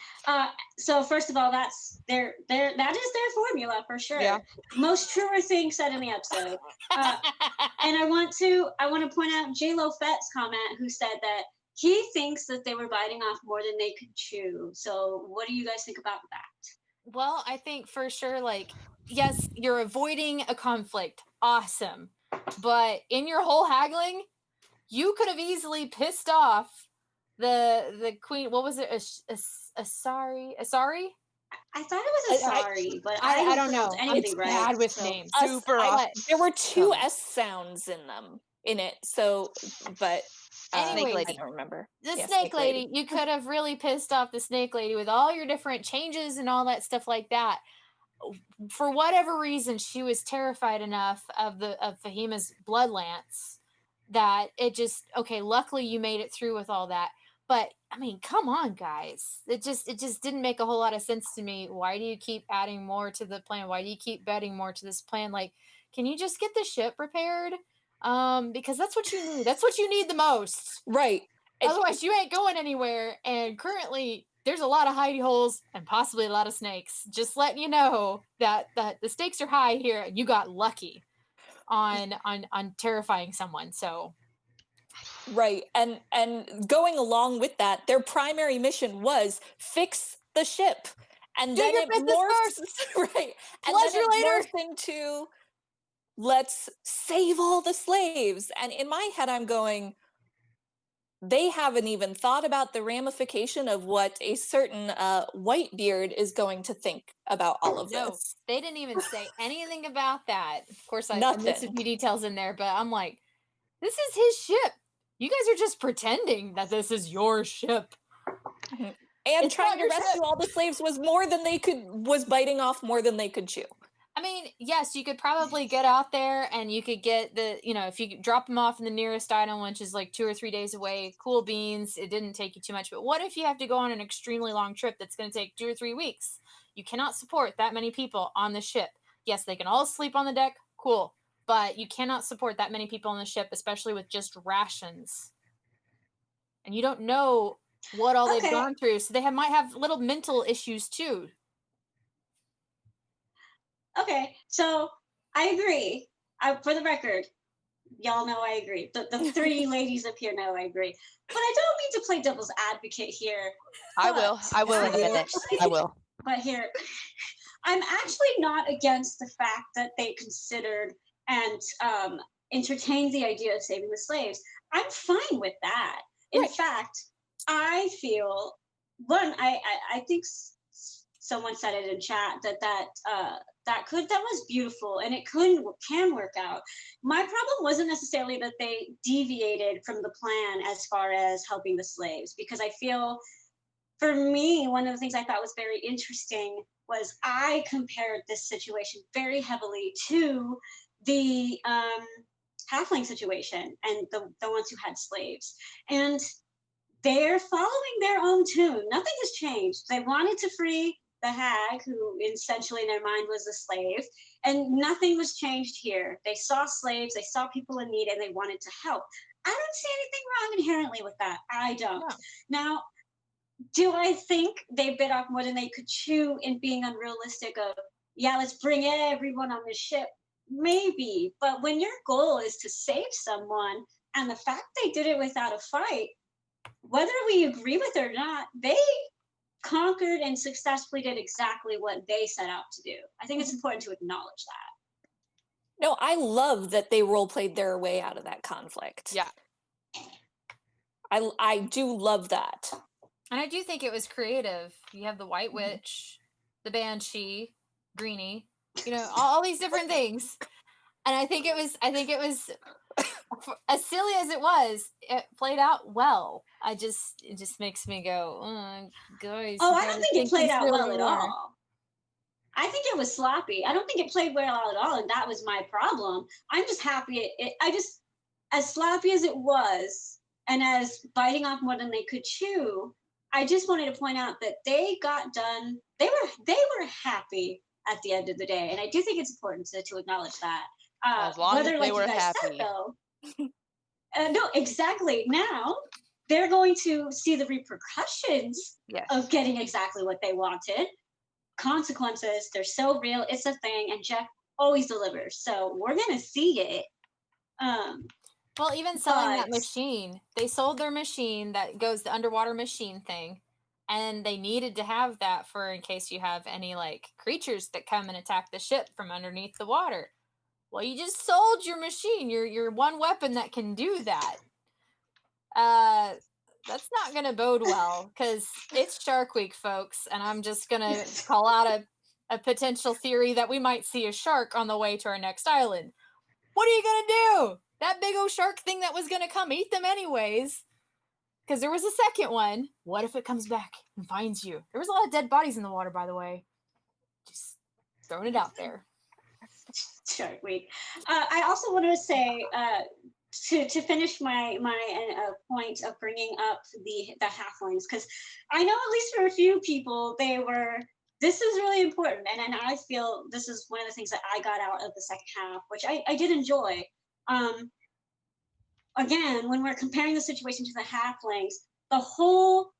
Speaker 2: So first of all, that's that is their formula for sure.
Speaker 1: Yeah.
Speaker 2: Most truer thing said in the episode. And I want to point out J-Lo Fett's comment, who said that he thinks that they were biting off more than they could chew. So what do you guys think about that?
Speaker 3: Well, I think for sure, like, yes, you're avoiding a conflict. Awesome. But in your whole haggling, you could have easily pissed off the queen. What was it? Asari?
Speaker 2: I thought it was a sorry, but I don't know anything
Speaker 3: I'm
Speaker 2: right.
Speaker 3: bad with
Speaker 2: so.
Speaker 3: names.
Speaker 1: Super off.
Speaker 5: There were two
Speaker 3: Come.
Speaker 5: S sounds in it. So, but
Speaker 3: Anyways,
Speaker 5: I don't remember.
Speaker 3: the
Speaker 5: Yeah,
Speaker 3: snake lady, you could have really pissed off the snake lady with all your different changes and all that stuff like that. For whatever reason, she was terrified enough of Fahima's blood lance that it just, okay, luckily you made it through with all that. But I mean, come on, guys. It just didn't make a whole lot of sense to me. Why do you keep adding more to the plan? Why do you keep betting more to this plan? Like, can you just get the ship repaired? Because that's what you need. That's what you need the most.
Speaker 5: Right.
Speaker 3: Otherwise, you ain't going anywhere. And currently, there's a lot of hidey holes and possibly a lot of snakes. Just letting you know that the stakes are high here, and you got lucky on terrifying someone. So,
Speaker 5: right, and going along with that, their primary mission was fix the ship, and
Speaker 3: do
Speaker 5: then
Speaker 3: your
Speaker 5: it
Speaker 3: business
Speaker 5: morphs right, and
Speaker 3: Pleasure
Speaker 5: then it
Speaker 3: later.
Speaker 5: morphs into let's save all the slaves. And in my head, I'm going, they haven't even thought about the ramification of what a certain Whitebeard is going to think about all of
Speaker 3: No,
Speaker 5: this.
Speaker 3: they didn't even say anything about that. Of course, I missed a
Speaker 5: Nothing.
Speaker 3: few details in there, but I'm like, this is his ship. You guys are just pretending that this is your ship.
Speaker 5: And
Speaker 3: It's
Speaker 5: trying
Speaker 3: not
Speaker 5: to
Speaker 3: your
Speaker 5: rescue
Speaker 3: ship.
Speaker 5: all the slaves was biting off more than they could chew.
Speaker 3: I mean, yes, you could probably get out there and you could get if you drop them off in the nearest island, which is like 2 or 3 days away, cool beans, it didn't take you too much. But what if you have to go on an extremely long trip that's going to take 2 or 3 weeks? You cannot support that many people on the ship. Yes, they can all sleep on the deck, cool. But you cannot support that many people on the ship, especially with just rations. And you don't know what all they've gone through. So they might have little mental issues too.
Speaker 2: Okay, so I agree. For the record, y'all know I agree. The three ladies up here know I agree. But I don't mean to play devil's advocate here.
Speaker 1: I will in a minute. I will.
Speaker 2: But here, I'm actually not against the fact that they considered and entertained the idea of saving the slaves. I'm fine with that. In fact, I feel I think someone said it in chat that was beautiful and it can work out. My problem wasn't necessarily that they deviated from the plan as far as helping the slaves, because I feel, for me, one of the things I thought was very interesting was I compared this situation very heavily to the halfling situation and the ones who had slaves. And they're following their own tune. Nothing has changed. They wanted to free the hag, who essentially in their mind was a slave, and nothing was changed here. They saw slaves, they saw people in need, and they wanted to help. I don't see anything wrong inherently with that. I don't. No. Now, do I think they bit off more than they could chew in being unrealistic of, yeah, let's bring everyone on the ship? Maybe. But when your goal is to save someone, and the fact they did it without a fight, whether we agree with it or not, they conquered and successfully did exactly what they set out to do. I think it's important to acknowledge that.
Speaker 5: No, I love that they role played their way out of that conflict.
Speaker 1: Yeah.
Speaker 5: I do love that.
Speaker 3: And I do think it was creative. You have the White Witch, the Banshee, Greenie, all these different things. And I think it was as silly as it was, it played out well. It just makes me go, guys.
Speaker 2: Oh, I don't think it played out well at all. I think it was sloppy. I don't think it played well at all, and that was my problem. I'm just happy as sloppy as it was, and as biting off more than they could chew, I just wanted to point out that they got done. They were happy at the end of the day, and I do think it's important to acknowledge that.
Speaker 1: As long as
Speaker 2: Whether,
Speaker 1: they
Speaker 2: like you
Speaker 1: were
Speaker 2: guys said,
Speaker 1: happy.
Speaker 2: though, no, exactly. Now they're going to see the repercussions
Speaker 1: Yes.
Speaker 2: of getting exactly what they wanted. Consequences, they're so real. It's a thing, and Jeff always delivers. So we're gonna see it.
Speaker 3: Well, even selling that
Speaker 2: But
Speaker 3: machine, they sold their machine that goes the underwater machine thing, and they needed to have that for in case you have any like creatures that come and attack the ship from underneath the water. Well, you just sold your machine, your one weapon that can do that. That's not gonna bode well because it's Shark Week, folks, and I'm just gonna call out a potential theory that we might see a shark on the way to our next island. What are you gonna do? That big old shark thing that was gonna come eat them anyways. Because there was a second one. What if it comes back and finds you? There was a lot of dead bodies in the water, by the way. Just throwing it out there.
Speaker 2: Shark Week. I also want to say to finish my point of bringing up the halflings, because I know at least for a few people this is really important, and I feel this is one of the things that I got out of the second half, which I did enjoy. Again, when we're comparing the situation to the halflings, the whole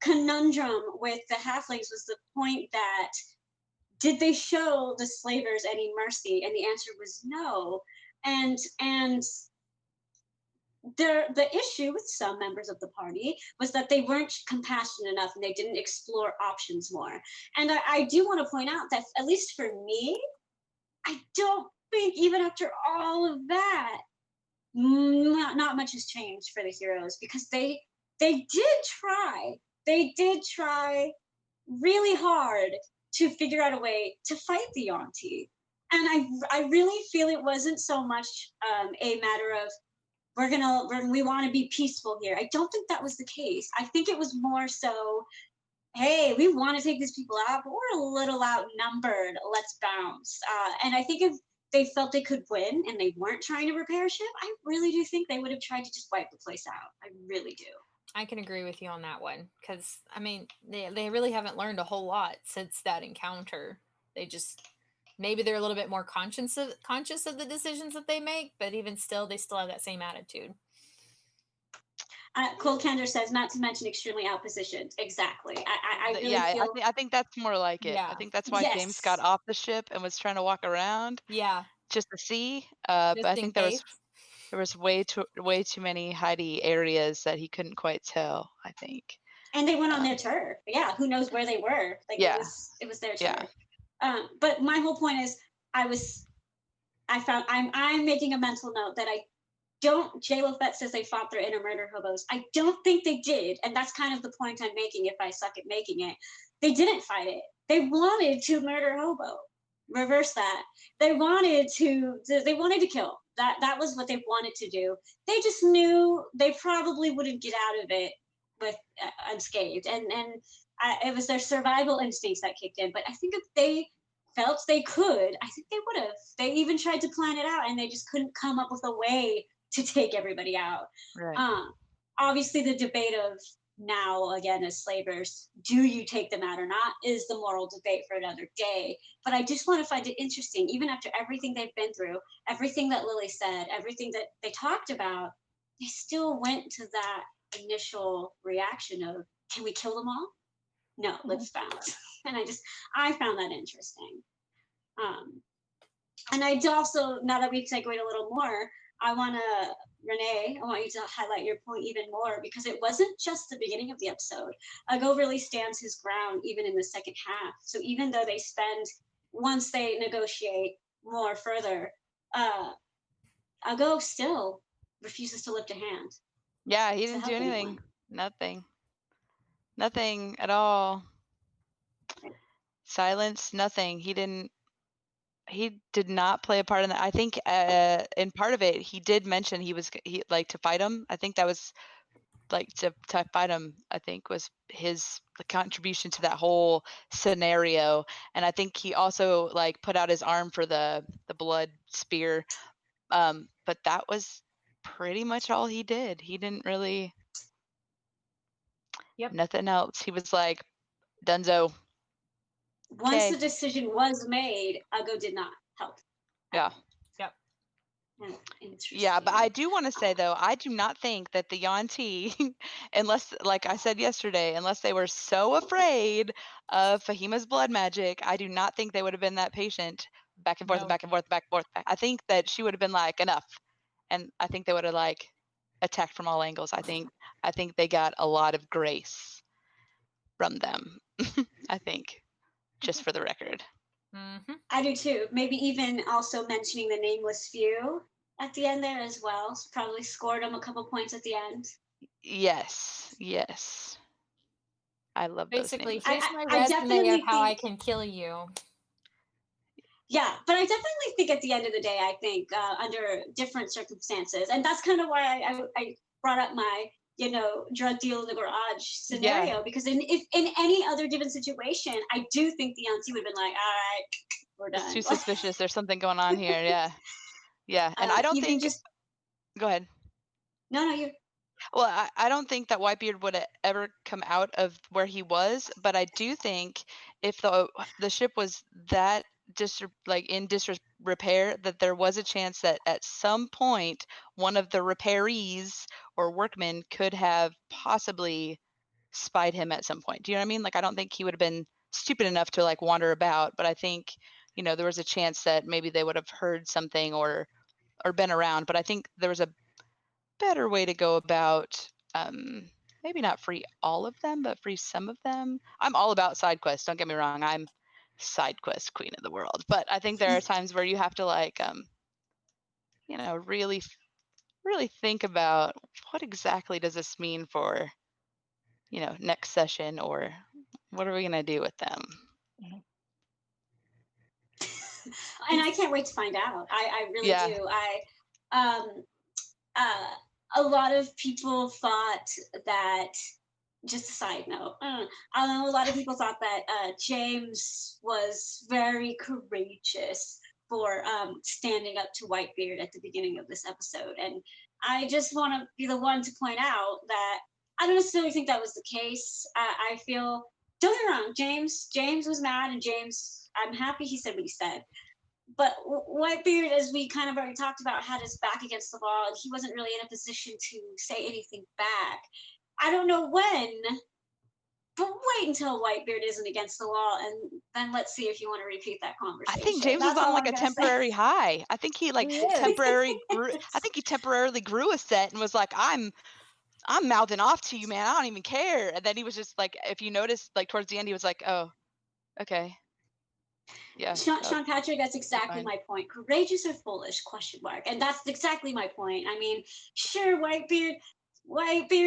Speaker 2: conundrum with the halflings was the point that did they show the slavers any mercy? And the answer was no. And the issue with some members of the party was that they weren't compassionate enough and they didn't explore options more. And I do want to point out that, at least for me, I don't think even after all of that, not much has changed for the heroes, because they did try really hard to figure out a way to fight the Yonti. And I really feel it wasn't so much a matter of we want to be peaceful here. I don't think that was the case. I think it was more so, hey, we want to take these people out, but we're a little outnumbered. Let's bounce. And I think if they felt they could win and they weren't trying to repair a ship, I really do think they would have tried to just wipe the place out. I really do.
Speaker 3: I can agree with you on that one because I mean they really haven't learned a whole lot since that encounter. They just maybe they're a little bit more conscious of the decisions that they make, but even still, they still have that same attitude.
Speaker 2: Cole Kender says, not to mention extremely outpositioned. Exactly. I really feel.
Speaker 1: I think that's more like it.
Speaker 3: Yeah.
Speaker 1: I think that's why
Speaker 2: Yes.
Speaker 1: James got off the ship and was trying to walk around.
Speaker 3: Yeah.
Speaker 1: Just to see. But I think there was way too many hidey areas that he couldn't quite tell, I think.
Speaker 2: And they went on their turf. Yeah, who knows where they were? Like
Speaker 1: yeah.
Speaker 2: it was their turf. Yeah. But my whole point is, I'm making a mental note that J. Lofette says they fought their inner murder hobos. I don't think they did, and that's kind of the point I'm making if I suck at making it. They didn't fight it. They wanted to murder hobo. Reverse that. They wanted to kill. That was what they wanted to do. They just knew they probably wouldn't get out of it with unscathed, and it was their survival instincts that kicked in. But I think if they felt they could, I think they would have. They even tried to plan it out, and they just couldn't come up with a way to take everybody out.
Speaker 1: Right.
Speaker 2: Obviously, the debate of now, again, as slavers, do you take them out or not, is the moral debate for another day. But I just want to find it interesting, even after everything they've been through, everything that Lily said, everything that they talked about, they still went to that initial reaction of, can we kill them all? No, let's bounce. And I found that interesting. And I also, now that we've segued a little more, Renee, I want you to highlight your point even more, because it wasn't just the beginning of the episode. Ago really stands his ground even in the second half. So even though once they negotiate more further, Ago still refuses to lift a hand.
Speaker 1: Yeah, he didn't do anything. Nothing at all. Silence, nothing. He did not play a part in that. I think in part of it, he did mention he like to fight him. I think that was like to fight him, I think was the contribution to that whole scenario. And I think he also like put out his arm for the blood spear. But that was pretty much all he did. He didn't really.
Speaker 3: Yep.
Speaker 1: Nothing else. He was like, "Dunzo."
Speaker 2: Once
Speaker 1: Okay.
Speaker 2: the decision was made, Ugo did not help.
Speaker 1: Yeah.
Speaker 3: Yep.
Speaker 1: Yeah, but I do want to say though, I do not think that the Yuan-ti, unless, like I said yesterday, unless they were so afraid of Fahima's blood magic, I do not think they would have been that patient back and forth and
Speaker 3: No.
Speaker 1: back and forth, back and forth. I think that she would have been like, enough, and I think they would have like attacked from all angles. I think they got a lot of grace from them. I think, just for the record.
Speaker 3: Mm-hmm.
Speaker 2: I do too. Maybe even also mentioning the nameless few at the end there as well. So probably scored them a couple points at the end.
Speaker 1: Yes, yes. I love
Speaker 3: Basically,
Speaker 1: those
Speaker 3: here's
Speaker 1: names.
Speaker 3: my
Speaker 2: I
Speaker 3: resume of
Speaker 2: definitely
Speaker 3: how I
Speaker 2: think-
Speaker 3: can kill you.
Speaker 2: Yeah, but I definitely think at the end of the day, I think under different circumstances, and that's kind of why I brought up my drug deal in the garage scenario, because if in any other given situation, I do think the auntie would have been like, all right, we're done.
Speaker 1: It's too suspicious. There's something going on here. Yeah. Yeah. And I don't
Speaker 2: even
Speaker 1: think.
Speaker 2: just
Speaker 1: Go ahead.
Speaker 2: no, you.
Speaker 1: Well, I don't think that Whitebeard would have ever come out of where he was, but I do think if the ship was that in disrepair, that there was a chance that at some point one of the repairees or workmen could have possibly spied him at some point. Do you know what I mean? Like, I don't think he would have been stupid enough to like wander about, but I think, there was a chance that maybe they would have heard something or been around. But I think there was a better way to go about maybe not free all of them, but free some of them. I'm all about side quests. Don't get me wrong. I'm side quest queen of the world. But I think there are times where you have to like, really, really think about what exactly does this mean for, next session, or what are we going to do with them?
Speaker 2: And I can't wait to find out. I really
Speaker 1: Yeah.
Speaker 2: do. A lot of people thought that, just a side note, a lot of people thought that James was very courageous for standing up to Whitebeard at the beginning of this episode. And I just want to be the one to point out that I don't necessarily think that was the case. I feel, don't get me wrong, James was mad, and James, I'm happy he said what he said. But Whitebeard, as we kind of already talked about, had his back against the wall, and he wasn't really in a position to say anything back. I don't know when, but wait until Whitebeard isn't against the wall, and then let's see if you want to repeat that
Speaker 1: I
Speaker 2: conversation.
Speaker 1: think James was
Speaker 2: That's
Speaker 1: on
Speaker 2: all
Speaker 1: like
Speaker 2: I'm
Speaker 1: a
Speaker 2: gonna say.
Speaker 1: temporary high. I think he like
Speaker 3: He is.
Speaker 1: temporarily grew. I think he temporarily grew a set and was like, I'm mouthing off to you, man. I don't even care. And then he was just like, if you notice, like towards the end, he was like, oh, okay. Yeah.
Speaker 2: Sean Patrick, that's exactly
Speaker 1: fine.
Speaker 2: my point. Courageous or foolish? ? And that's exactly my point. I mean, sure, Whitebeard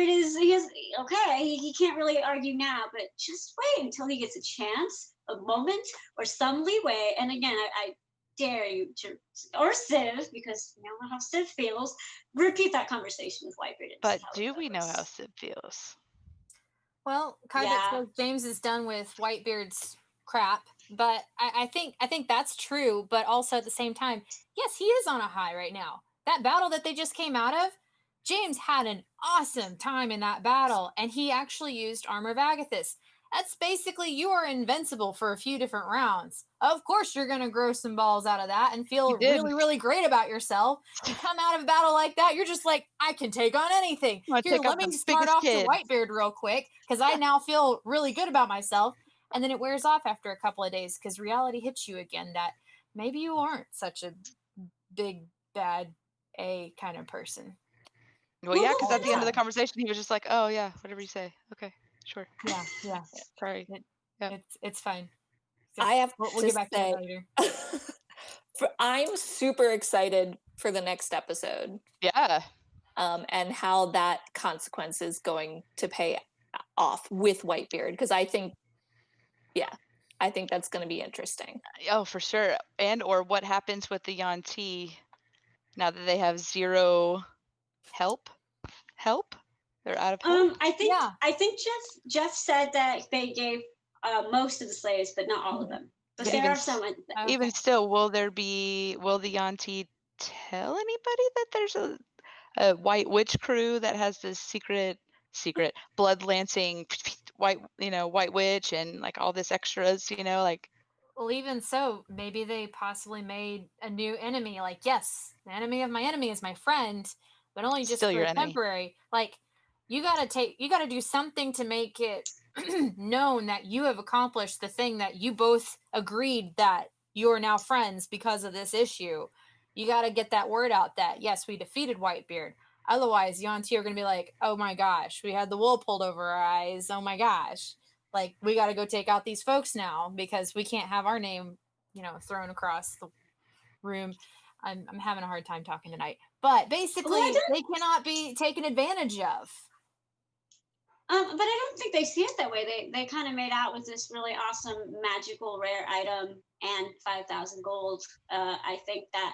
Speaker 2: is he can't really argue now, but just wait until he gets a chance, a moment, or some leeway. And again, I dare you to, or Civ, because you know how Civ feels, repeat that conversation with Whitebeard. and
Speaker 1: But
Speaker 2: see how
Speaker 1: do
Speaker 2: it
Speaker 1: we know
Speaker 2: goes.
Speaker 1: how Sid feels?
Speaker 3: Well, Carpet
Speaker 2: Yeah.
Speaker 3: says James is done with Whitebeard's crap, but I think that's true. But also at the same time, yes, he is on a high right now. That battle that they just came out of, James had an awesome time in that battle, and he actually used Armor of Agathis. That's basically, you are invincible for a few different rounds. Of course, you're going to grow some balls out of that and feel
Speaker 1: He did.
Speaker 3: really, really great about yourself. You come out of a battle like that, you're just like, I can take on anything.
Speaker 1: I'm gonna
Speaker 3: Here,
Speaker 1: take
Speaker 3: let
Speaker 1: out
Speaker 3: me
Speaker 1: the
Speaker 3: smart
Speaker 1: biggest
Speaker 3: off
Speaker 1: kid.
Speaker 3: to Whitebeard real quick, because I now feel really good about myself. And then it wears off after a couple of days because reality hits you again that maybe you aren't such a big, bad A kind of person.
Speaker 1: Well, yeah, because at the end of the
Speaker 3: Yeah.
Speaker 1: conversation, he was just like, oh, yeah, whatever you say. Okay, sure.
Speaker 3: Yeah.
Speaker 1: Sorry. Yeah.
Speaker 3: It's fine.
Speaker 5: I have
Speaker 3: We'll
Speaker 5: to
Speaker 3: get back to
Speaker 5: say,
Speaker 3: that later.
Speaker 5: I'm super excited for the next episode,
Speaker 1: Yeah.
Speaker 5: and how that consequence is going to pay off with Whitebeard, because I think that's going to be interesting.
Speaker 1: Oh, for sure. And or what happens with the Yuan-ti now that they have zero help? They're out of help?
Speaker 2: I think
Speaker 3: Yeah.
Speaker 2: I think Jeff said that they gave most of the slaves, but not all of them. But
Speaker 1: But
Speaker 2: there
Speaker 1: even
Speaker 2: are some.
Speaker 1: Even still, will the Yuan-ti tell anybody that there's a a white witch crew that has this secret blood lancing white witch and like all this extras, like
Speaker 3: Well, even so, maybe they possibly made a new enemy. Like, yes, the enemy of my enemy is my friend, but only just
Speaker 1: still
Speaker 3: for
Speaker 1: your
Speaker 3: a
Speaker 1: enemy.
Speaker 3: temporary. Like, you gotta do something to make it known that you have accomplished the thing that you both agreed that you are now friends because of this issue. You gotta get that word out that yes, we defeated Whitebeard. Otherwise, Yanti are gonna be like, oh my gosh, we had the wool pulled over our eyes. Oh my gosh. Like, we got to go take out these folks now because we can't have our name, thrown across the room. I'm having a hard time talking tonight, but basically, they cannot be taken advantage of.
Speaker 2: But I don't think they see it that way. They kind of made out with this really awesome magical rare item and 5,000 gold. I think that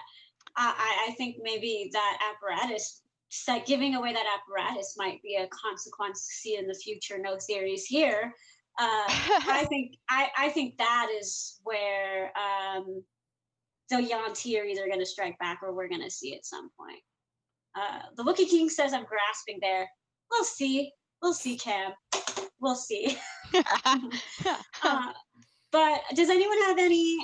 Speaker 2: I think maybe that apparatus, that giving away that apparatus might be a consequence to see in the future. No theories here. I think that is where the Yanti are either going to strike back or we're going to see at some point. The Wookiee King says I'm grasping there. We'll see. We'll see, Cam. We'll see. But does anyone have any?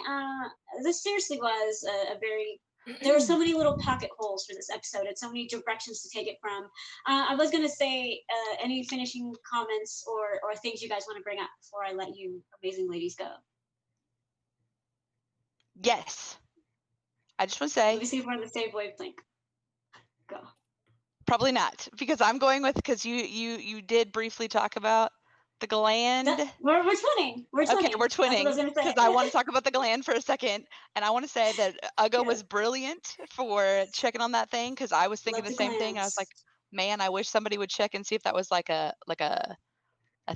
Speaker 2: This seriously was a very. There were so many little pocket holes for this episode and so many directions to take it from. I was going to say any finishing comments or things you guys want to bring up before I let you amazing ladies go.
Speaker 1: Yes. I just want to say.
Speaker 2: Let me see if we're on the same wavelength. Go.
Speaker 1: Probably not, because I'm going with, because you did briefly talk about the gland.
Speaker 2: We're twinning.
Speaker 1: Okay, we're twinning, because I want to talk about the gland for a second, and I want to say that Ugo was brilliant for checking on that thing, because I was thinking the same thing. I was like, man, I wish somebody would check and see if that was like a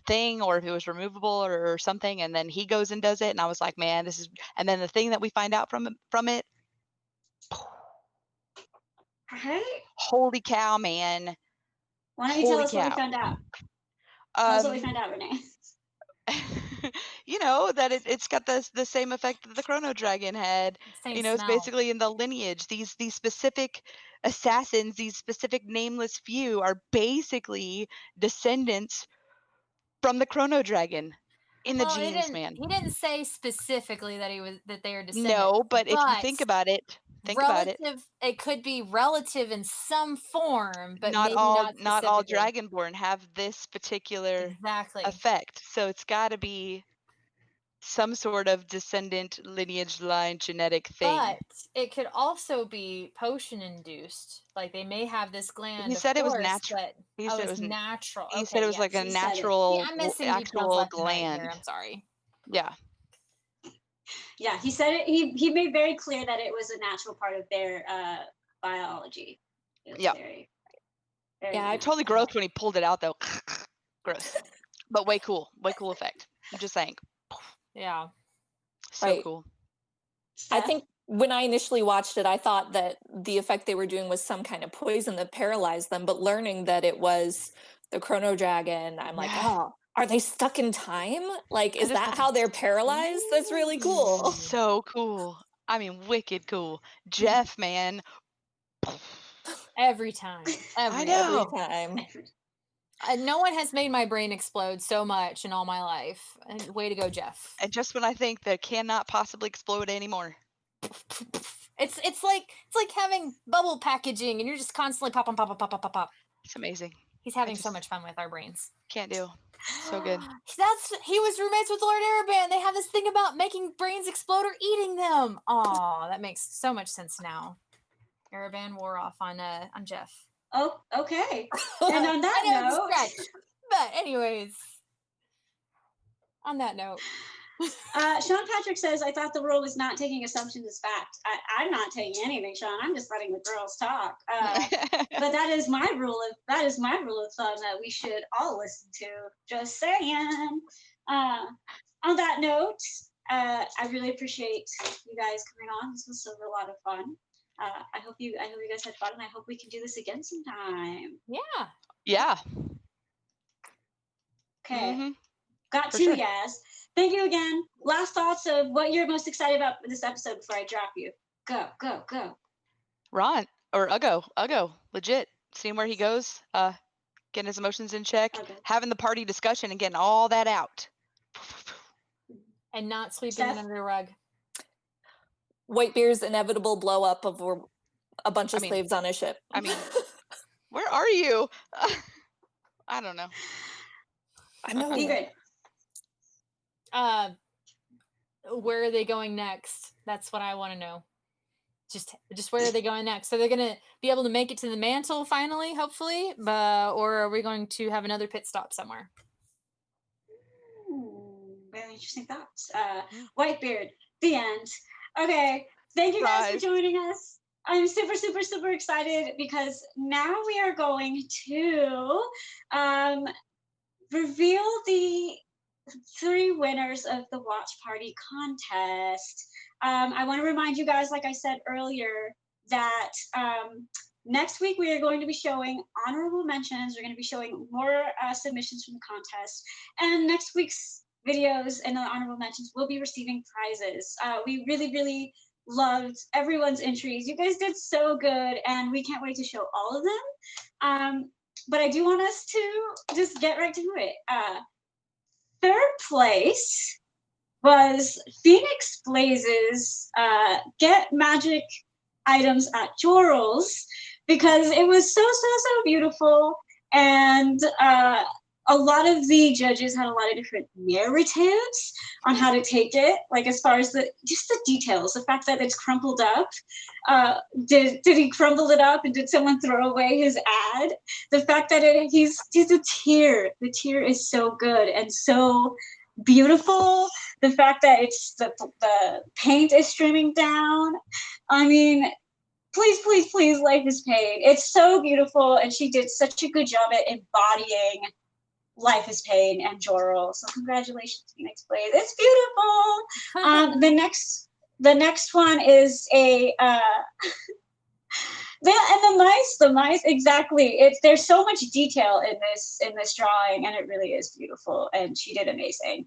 Speaker 1: thing, or if it was removable or something, and then he goes and does it, and I was like, man, this is, and then the thing that we find out from it.
Speaker 2: Right?
Speaker 1: Holy cow, man.
Speaker 2: Why don't you tell us what we found out? Tell us what we found out, Renee.
Speaker 1: That it's got the same effect that the Chrono Dragon had. It's basically in the lineage. These specific assassins, these specific nameless few are basically descendants from the Chrono Dragon in the genes, man.
Speaker 3: He didn't say specifically that they are descendants.
Speaker 1: No, but if you think about it,
Speaker 3: it could be relative in some form, but
Speaker 1: not
Speaker 3: maybe
Speaker 1: not all Dragonborn have this particular effect. So it's got to be some sort of descendant lineage line genetic thing.
Speaker 3: But it could also be potion induced. Like they may have this gland.
Speaker 1: He said it was natural.
Speaker 3: He said it was natural.
Speaker 1: He said it was like a natural, actual gland.
Speaker 3: Here. I'm sorry.
Speaker 1: Yeah.
Speaker 2: Yeah, he said it. He made very clear that it was a natural part of their biology.
Speaker 1: Yeah.
Speaker 2: Yeah,
Speaker 1: totally gross when he pulled it out though. Gross, but way cool effect. I'm just saying.
Speaker 3: Yeah.
Speaker 1: So cool.
Speaker 5: I think when I initially watched it, I thought that the effect they were doing was some kind of poison that paralyzed them, but learning that it was the Chrono Dragon, I'm like, oh, are they stuck in time? Like, is that how they're paralyzed? That's really cool.
Speaker 1: So cool. I mean, wicked cool. Jeff, man.
Speaker 3: Every time.
Speaker 1: I know.
Speaker 5: Every time.
Speaker 3: No one has made my brain explode so much in all my life. Way to go, Jeff.
Speaker 1: And just when I think that cannot possibly explode anymore.
Speaker 3: It's like having bubble packaging and you're just constantly pop.
Speaker 1: It's amazing.
Speaker 3: He's having so much fun with our brains.
Speaker 1: Can't do. So good.
Speaker 3: He was roommates with Lord Ereban. They have this thing about making brains explode or eating them. Oh, that makes so much sense now. Ereban wore off on Jeff.
Speaker 2: Oh, okay. And on that note,
Speaker 3: but anyways, on that note,
Speaker 2: Sean Patrick says, "I thought the rule was not taking assumptions as fact." I'm not taking anything, Sean. I'm just letting the girls talk. But that is my rule of thumb that we should all listen to. Just saying. On that note, I really appreciate you guys coming on. This was a lot of fun. I hope you guys had fun, and I hope we can do this again sometime.
Speaker 3: Yeah.
Speaker 1: Yeah.
Speaker 2: Okay. Mm-hmm. Got For two sure. Yes. Thank you again. Last thoughts of what you're most excited about for this episode before I drop you. Go.
Speaker 1: Ron or Ugo. Legit. seeing where he goes, getting his emotions in check,
Speaker 2: Okay.
Speaker 1: having the party discussion, and getting all that out.
Speaker 3: And not sweeping
Speaker 2: Steph?
Speaker 3: it under the rug.
Speaker 5: Whitebeard's inevitable blow up of a bunch of
Speaker 1: I mean-
Speaker 5: slaves on a ship.
Speaker 1: I mean, where are you? I don't know.
Speaker 5: I know.
Speaker 2: Ingrid.
Speaker 3: Where are they going next? That's what I want to know. Just where are they going next? So they're gonna be able to make it to the mantle finally, hopefully, or are we going to have another pit stop somewhere?
Speaker 2: Very interesting thoughts.
Speaker 1: Mm.
Speaker 2: Whitebeard, the end. Okay, thank you guys for
Speaker 1: Surprise.
Speaker 2: joining us. I'm super, super, super excited because now we are going to reveal the 3 winners of the watch party contest. I want to remind you guys, like I said earlier, that next week we are going to be showing honorable mentions. We're going to be showing more submissions from the contest, and next week's videos and the honorable mentions will be receiving prizes. We really, really loved everyone's entries. You guys did so good, and we can't wait to show all of them. But I do want us to just get right to it. 3rd place was Phoenix Blazes Get Magic Items at Joral's, because it was so beautiful, and a lot of the judges had a lot of different narratives on how to take it, like as far as the details, the fact that it's crumpled up. Did he crumple it up, and did someone throw away his ad? The fact that he's a tear. The tear is so good and so beautiful. The fact that it's the paint is streaming down. I mean, please, Life is Pain. It's so beautiful, and she did such a good job at embodying Life is Pain and Joral. So congratulations, Phoenix Blaze. It's beautiful. The next one is a the mice, exactly. There's so much detail in this drawing, and it really is beautiful, and she did amazing.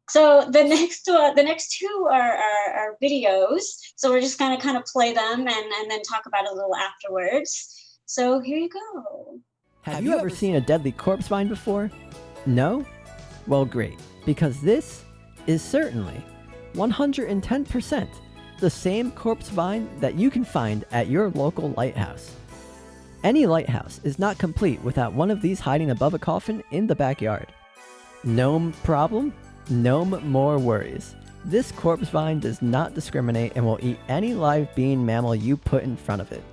Speaker 2: So the next 2 are videos. So we're just gonna kind of play them and then talk about it a little afterwards. So here you go.
Speaker 6: Have you ever seen a deadly corpse vine before? No? Well, great, because this is certainly 110% the same corpse vine that you can find at your local lighthouse. Any lighthouse is not complete without one of these hiding above a coffin in the backyard. No problem? No more worries. This corpse vine does not discriminate and will eat any live being mammal you put in front of it.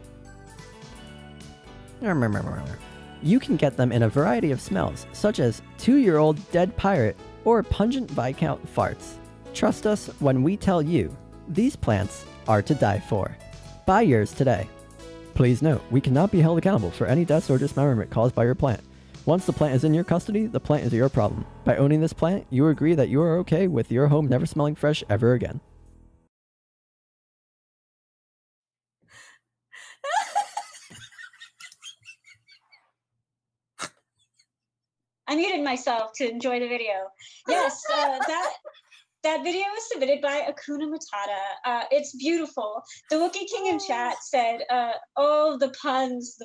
Speaker 6: You can get them in a variety of smells, such as 2-year-old dead pirate or pungent Viscount farts. Trust us when we tell you, these plants are to die for. Buy yours today. Please note, we cannot be held accountable for any deaths or dismemberment caused by your plant. Once the plant is in your custody, the plant is your problem. By owning this plant, you agree that you are okay with your home never smelling fresh ever again.
Speaker 2: I muted myself to enjoy the video. Yes, that video was submitted by Akuna Matata. It's beautiful. The Wookiee King in chat said, oh, the puns.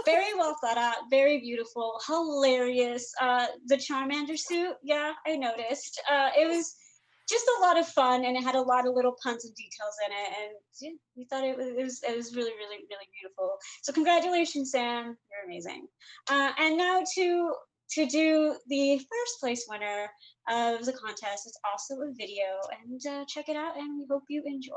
Speaker 2: Very well thought out, very beautiful, hilarious. The Charmander suit, yeah, I noticed. It was just a lot of fun, and it had a lot of little puns and details in it, and yeah, we thought it was really, really, really beautiful. So congratulations, Sam, you're amazing. And now to do the 1st place winner of the contest. It's also a video, and check it out, and we hope you enjoy.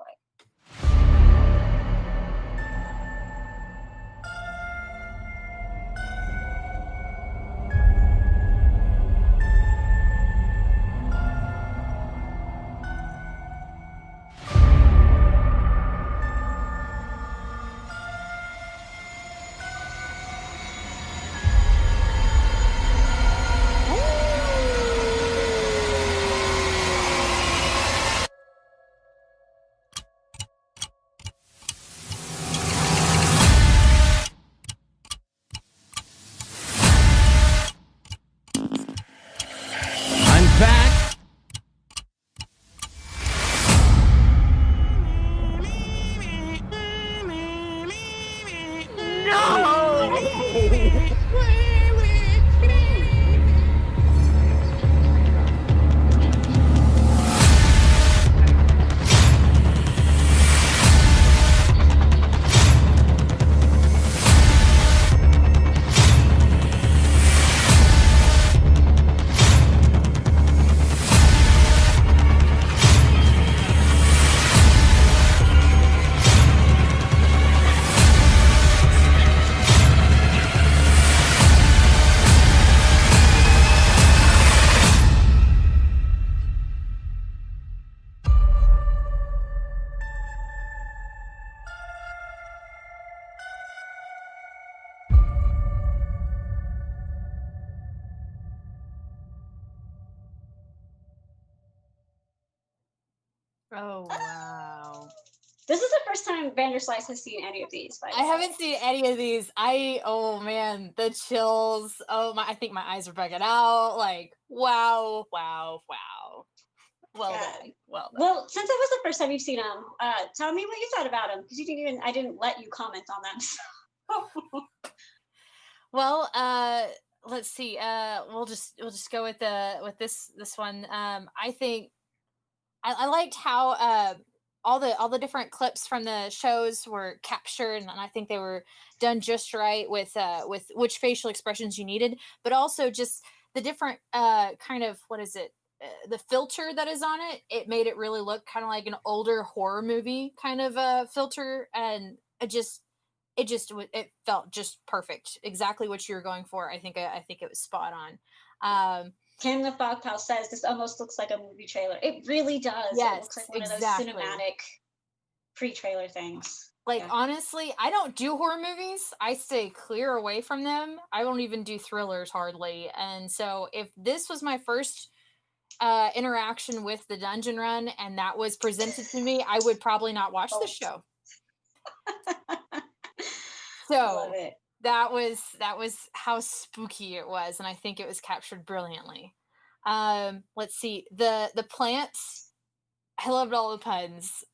Speaker 3: Oh wow.
Speaker 2: This is the first time Vandurslice has seen any of these. By the
Speaker 3: I
Speaker 2: way.
Speaker 3: haven't seen any of these. Oh man, the chills. Oh my, I think my eyes are bugging out. Like, wow. Well
Speaker 2: Yeah.
Speaker 3: done. Well done.
Speaker 2: Well, since it was the first time you've seen them, tell me what you thought about them, because I didn't let you comment on them.
Speaker 3: Well, let's see. We'll just go with this one. I think I liked how all the different clips from the shows were captured, and I think they were done just right with which facial expressions you needed, but also just the different kind of, what is it, the filter that is on it. It made it really look kind of like an older horror movie kind of filter, and it felt just perfect, exactly what you were going for. I think it was spot on.
Speaker 2: Kim the Fogpal says this almost looks like a movie trailer. It really does.
Speaker 3: Yes,
Speaker 2: It looks like one
Speaker 3: exactly.
Speaker 2: of those cinematic pre-trailer things.
Speaker 3: Like,
Speaker 2: Yeah.
Speaker 3: honestly, I don't do horror movies. I stay clear away from them. I won't even do thrillers hardly. And so if this was my first interaction with the dungeon run and that was presented to me, I would probably not watch the show. So
Speaker 2: Love it.
Speaker 3: that was how spooky it was, and I think it was captured brilliantly. Let's see, the plants. I loved all the puns.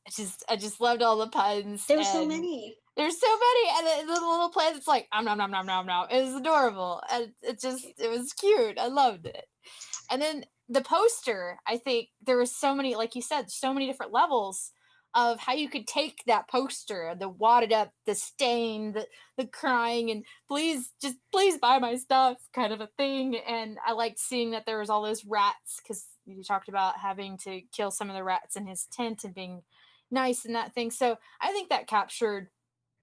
Speaker 3: I just loved all the puns.
Speaker 2: There were so many.
Speaker 3: There's so many, and the little plants. It's like nom nom nom nom nom nom. It was adorable, and it was cute. I loved it. And then the poster. I think there was so many, like you said, so many different levels of how you could take that poster, the wadded up, the stain, the crying, and please buy my stuff kind of a thing. And I liked seeing that there was all those rats, because you talked about having to kill some of the rats in his tent and being nice and that thing. So I think that captured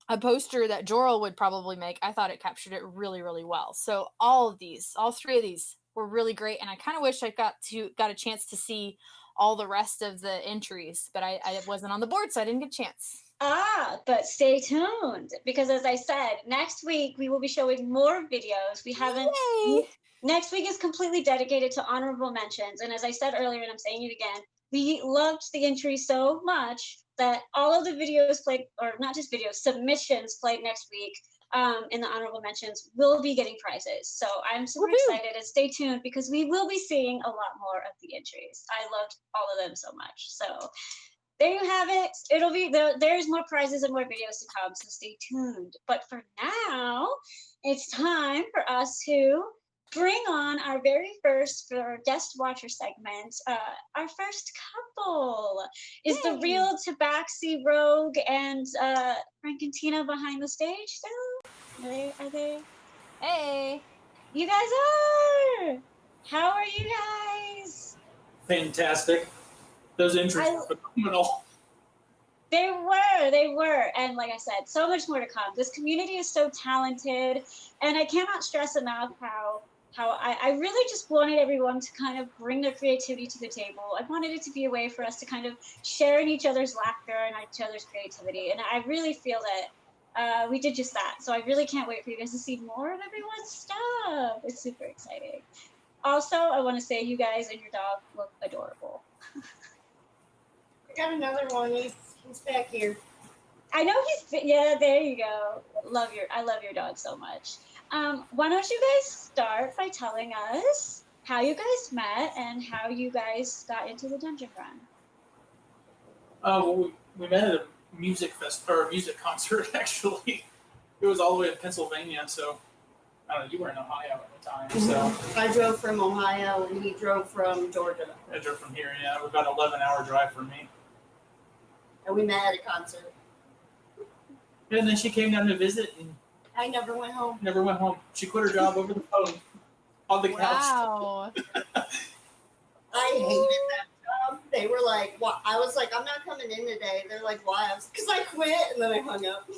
Speaker 3: a poster that Jorel would probably make. I thought it captured it really, really well. So all three of these were really great, and I kind of wish I got a chance to see all the rest of the entries, but I wasn't on the board, so I didn't get a chance.
Speaker 2: But stay tuned, because as I said, next week we will be showing more videos. Next week is completely dedicated to honorable mentions, and as I said earlier, and I'm saying it again, we loved the entries so much that all of the videos played, or not just videos, submissions played next week in the honorable mentions will be getting prizes. So I'm super excited, and stay tuned, because we will be seeing a lot more of the entries. I loved all of them so much. So there you have it. It'll be there's more prizes and more videos to come, so stay tuned. But for now, it's time for us to bring on our very first guest watcher segment. Our first couple is the real Tabaxi Rogue and Frankentina behind the stage still. Are they?
Speaker 3: Hey,
Speaker 2: you guys are. How are you guys?
Speaker 7: Fantastic. Those entries were phenomenal.
Speaker 2: They were. And like I said, so much more to come. This community is so talented, and I cannot stress enough how I really just wanted everyone to kind of bring their creativity to the table. I wanted it to be a way for us to kind of share in each other's laughter and each other's creativity. And I really feel that we did just that. So I really can't wait for you guys to see more of everyone's stuff. It's super exciting. Also, I want to say you guys and your dog look adorable.
Speaker 8: I got another one. He's back here.
Speaker 2: I know there you go. I love your dog so much. Why don't you guys start by telling us how you guys met and how you guys got into the dungeon run?
Speaker 7: Well, we met at a music concert, actually. It was all the way in Pennsylvania, so I don't know, you were in Ohio at the time, so.
Speaker 8: I drove from Ohio and he drove from Georgia.
Speaker 7: I drove from here, yeah. It was about an 11-hour drive for me.
Speaker 8: And we met at a concert.
Speaker 7: And then she came down to visit, and
Speaker 8: I never went home.
Speaker 7: She quit her job over the phone on the couch.
Speaker 3: Wow.
Speaker 8: I hated that job. They were like, "What?" I was like, "I'm not coming in today." They're like, "Why?" I was, "Because I quit," and then I hung up.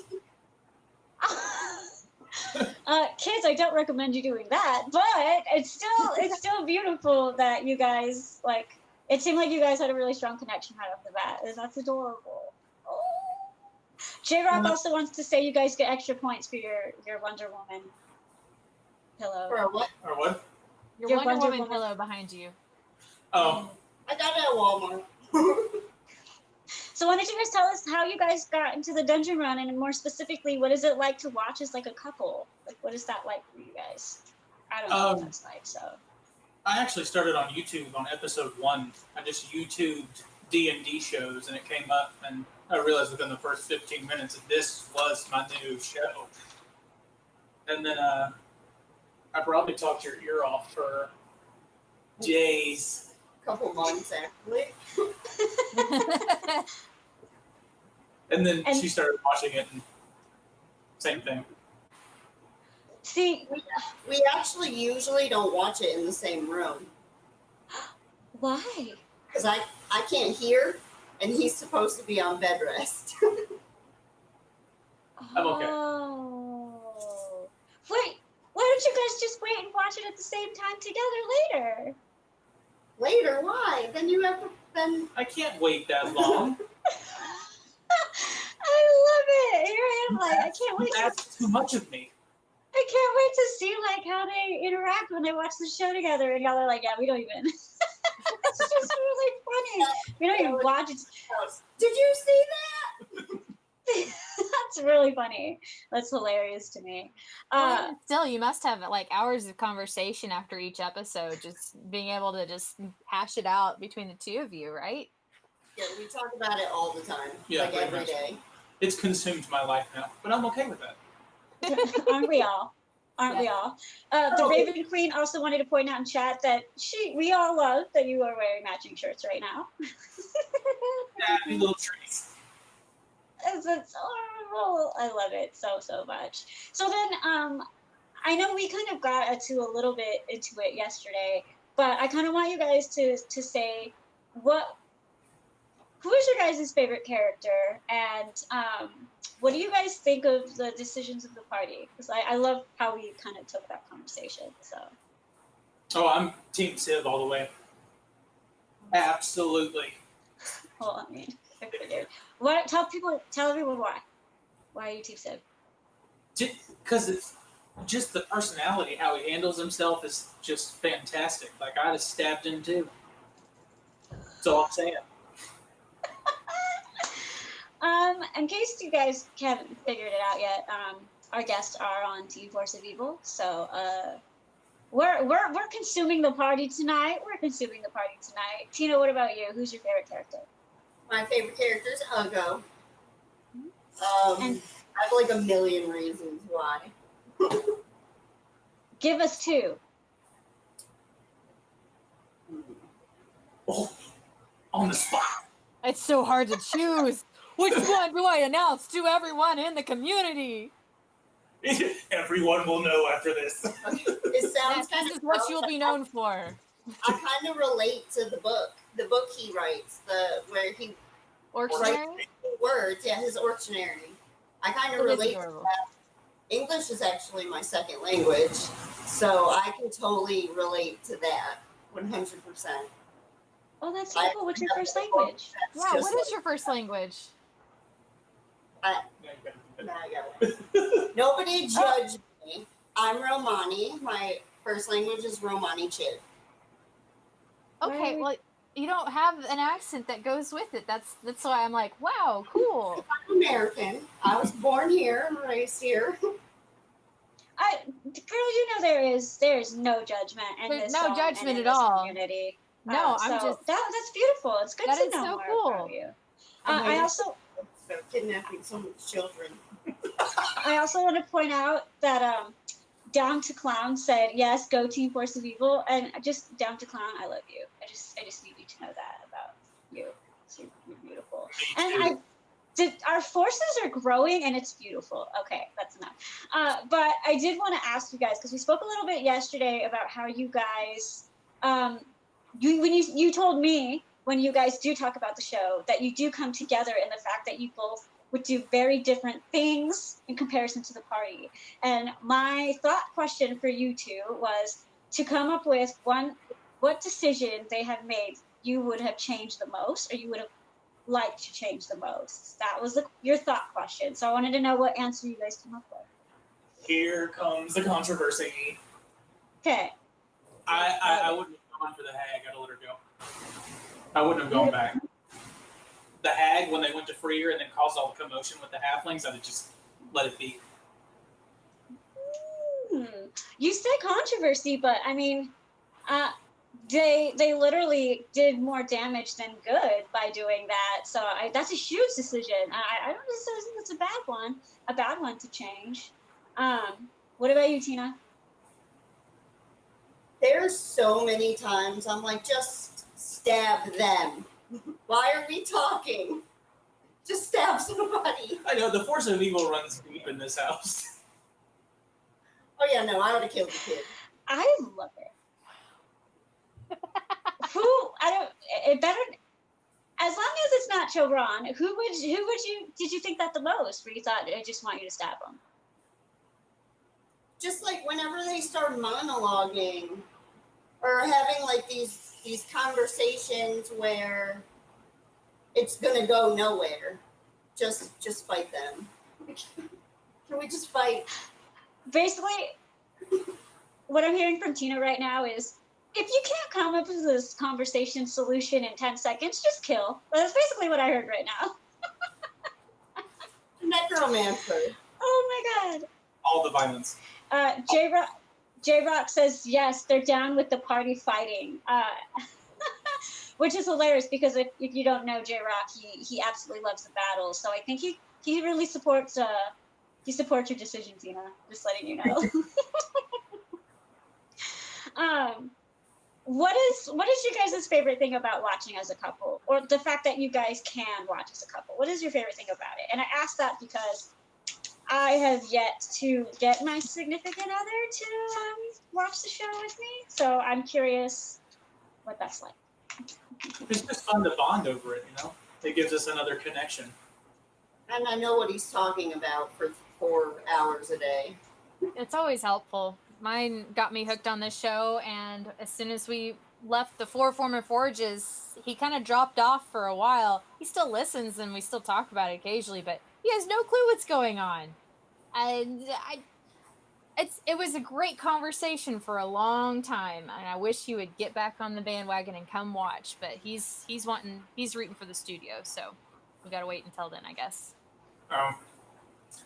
Speaker 2: Kids, I don't recommend you doing that, but it's still beautiful that you guys, like, it seemed like you guys had a really strong connection right off the bat, and that's adorable. Oh. J-Rock also wants to say you guys get extra points for your Wonder Woman pillow.
Speaker 8: For a what?
Speaker 7: Or what?
Speaker 3: Your Wonder Woman pillow behind you.
Speaker 7: Oh.
Speaker 8: I got it at Walmart.
Speaker 2: So why don't you guys tell us how you guys got into the dungeon run, and more specifically, what is it like to watch as like a couple? Like, what is that like for you guys? I don't know what that's like. So
Speaker 7: I actually started on YouTube on episode 1. I just YouTubed D&D shows, and it came up, and I realized within the first 15 minutes that this was my new show. And then I probably talked your ear off for days.
Speaker 8: Couple months actually.
Speaker 7: And then she started watching it, and same thing.
Speaker 2: see,
Speaker 8: We actually usually don't watch it in the same room
Speaker 2: why?
Speaker 8: because I can't hear, and he's supposed to be on bed rest.
Speaker 7: I'm okay.
Speaker 2: Oh, wait. Why don't you guys just wait and watch it at the same time together later?
Speaker 8: Later, why? Then you have to. Then
Speaker 7: I can't wait that long.
Speaker 2: I love it. Here I am, like I can't wait.
Speaker 7: That's too much of me.
Speaker 2: I can't wait to see like how they interact when they watch the show together. And y'all are like, yeah, we don't even. It's just really funny. We don't even watch it.
Speaker 8: did you see that?
Speaker 2: That's really funny. That's hilarious to me.
Speaker 3: Well, still, you must have like hours of conversation after each episode, just being able to just hash it out between the two of you, right?
Speaker 8: Yeah, we talk about it all the time,
Speaker 7: Yeah,
Speaker 8: like
Speaker 7: pretty
Speaker 8: every
Speaker 7: much.
Speaker 8: day.
Speaker 7: It's consumed my life now, but I'm okay with that.
Speaker 2: Aren't we all? Aren't we all? The Raven Queen also wanted to point out in chat that we all love that you are wearing matching shirts right now.
Speaker 7: Happy little trees.
Speaker 2: It's adorable. I love it so much. So then, I know we kind of got a little bit into it yesterday, but I kind of want you guys to say who is your guys' favorite character, and what do you guys think of the decisions of the party? Because I love how we kind of took that conversation. So.
Speaker 7: Oh, I'm Team Civ all the way. Absolutely.
Speaker 2: Well, I mean, I figured. What? Tell everyone why. Why are you Team Civ?
Speaker 7: Because it's just the personality, how he handles himself is just fantastic. Like, I'd have stabbed him too. That's all I'm saying.
Speaker 2: In case you guys haven't figured it out yet, our guests are on Team Force of Evil, so we're consuming the party tonight. Tina, what about you? Who's your favorite character?
Speaker 8: My favorite character is Ugo.
Speaker 2: And
Speaker 8: I have like a million reasons why.
Speaker 2: give us two.
Speaker 7: Oh, on the spot.
Speaker 3: It's so hard to choose. Which one do I announce to everyone in the community?
Speaker 7: Everyone will know after this.
Speaker 8: It sounds kind
Speaker 3: This
Speaker 8: of
Speaker 3: is what you'll be known for.
Speaker 8: I kind of relate to the book he writes, where he
Speaker 3: Orctionary?
Speaker 8: writes words. Yeah, his Orctionary. I kind of
Speaker 3: It is
Speaker 8: relate to
Speaker 3: adorable.
Speaker 8: that. English is actually my second language, so I can totally relate to that 100%.
Speaker 2: Oh, that's so cool. What's your first language?
Speaker 3: Yeah, what is your first language?
Speaker 8: Nobody judge me. I'm Romani. My first language is Romani Chib.
Speaker 3: Okay, well, you don't have an accent that goes with it. That's why I'm like, wow, cool.
Speaker 8: I'm American. I was born here and raised here.
Speaker 2: Girl, you know there is no judgment in
Speaker 3: There's
Speaker 2: this
Speaker 3: no
Speaker 2: song
Speaker 3: judgment
Speaker 2: and in
Speaker 3: at
Speaker 2: this
Speaker 3: all.
Speaker 2: community.
Speaker 3: No, I'm
Speaker 2: so
Speaker 3: just.
Speaker 2: that's beautiful. It's good
Speaker 3: That
Speaker 2: to
Speaker 3: is
Speaker 2: know
Speaker 3: so
Speaker 2: more
Speaker 3: cool.
Speaker 2: about you. I also
Speaker 8: Kidnapping so many children.
Speaker 2: want to point out that Down to Clown said yes, go Team Force of Evil, and just Down to Clown, I love you. I just need you to know that about you. So you're beautiful, and our forces are growing, and it's beautiful. Okay, that's enough. But I did want to ask you guys, because we spoke a little bit yesterday about how you guys, you told me when you guys do talk about the show that you do come together in the fact that you both would do very different things in comparison to the party. And my thought question for you two was to come up with what decision they have made you would have changed the most, or you would have liked to change the most. That was your thought question. So I wanted to know what answer you guys came up with.
Speaker 7: Here comes the controversy.
Speaker 2: Okay.
Speaker 7: I wouldn't have gone for the hag. I'd have let her go. I wouldn't have gone back. the hag when they went to free her and then caused all the commotion with the halflings, I'd have just let it be.
Speaker 2: You say controversy, but I mean, they literally did more damage than good by doing that. So that's a huge decision. I don't necessarily think it's a bad one to change. What about you, Tina?
Speaker 8: There's so many times I'm like, just stab them. Why are we talking? Just stab somebody.
Speaker 7: I know, the force of evil runs deep in this house.
Speaker 8: Oh yeah, no, I would have killed the kid.
Speaker 2: I love it. It better, as long as it's not Chobron, who did you think that the most, where you thought, I just want you to stab him?
Speaker 8: Just like whenever they start monologuing or having like these conversations where it's gonna go nowhere, just fight them. Can we just fight? Basically,
Speaker 2: what I'm hearing from Tina right now is, if you can't come up with this conversation solution in 10 seconds, just kill. That's basically what I heard right now.
Speaker 8: Necromancer.
Speaker 2: Oh my god.
Speaker 7: All the violence.
Speaker 2: J-Rock says, yes, they're down with the party fighting. Which is hilarious, because if you don't know J-Rock, he absolutely loves the battle. So I think he really supports your decision, Tina. Just letting you know. What is your guys' favorite thing about watching as a couple, or the fact that you guys can watch as a couple? What is your favorite thing about it? And I ask that because I have yet to get my significant other to watch the show with me, so I'm curious what that's like.
Speaker 7: It's just fun to bond over it, you know? It gives us another connection.
Speaker 8: And I know what he's talking about for 4 hours a day.
Speaker 3: It's always helpful. Mine got me hooked on this show, and as soon as we left the Four Former Forges, he kind of dropped off for a while. He still listens, and we still talk about it occasionally, but he has no clue what's going on. And it was a great conversation for a long time, and I wish he would get back on the bandwagon and come watch, but he's rooting for the studio, so we gotta wait until then, I guess.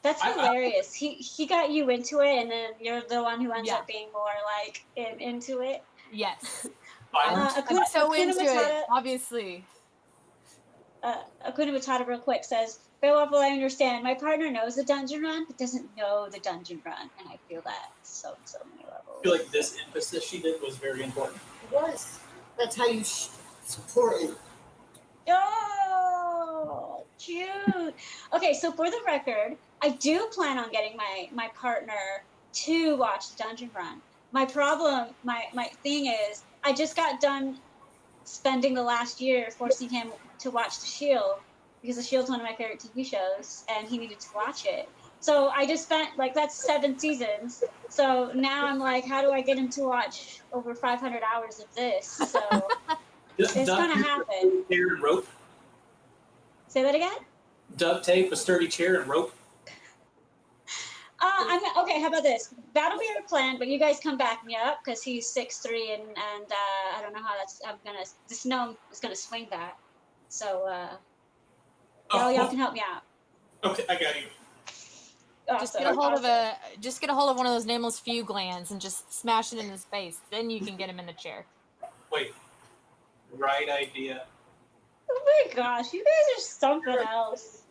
Speaker 2: That's hilarious. He got you into it, and then you're the one who ends up being more like into it.
Speaker 3: Yes.
Speaker 2: I'm
Speaker 3: so into it, obviously.
Speaker 2: Akuna Matata real quick says, FailWaffle, I understand. My partner knows the dungeon run, but doesn't know the dungeon run, and I feel that so many levels.
Speaker 7: I feel like this emphasis she did was very important.
Speaker 8: It was. That's how you support it.
Speaker 2: Oh, cute. Okay, so for the record, I do plan on getting my partner to watch the dungeon run. My problem, my thing is, I just got done spending the last year forcing him to watch The Shield, because The Shield's one of my favorite TV shows, and he needed to watch it. So I just spent, that's 7 seasons. So now I'm like, how do I get him to watch over 500 hours of this? So it's going to happen.
Speaker 7: Chair and rope.
Speaker 2: Say that again?
Speaker 7: Duct tape, a sturdy chair, and rope.
Speaker 2: Okay, how about this? That'll be our plan, but you guys come back me up, because he's 6'3", and I don't know how this gnome is going to swing that. So, y'all can help me out.
Speaker 7: Okay, I got you.
Speaker 3: Just get a hold of one of those nameless few glands and just smash it in his face. Then you can get him in the chair.
Speaker 7: Wait. Right idea.
Speaker 2: Oh my gosh, you guys are something else.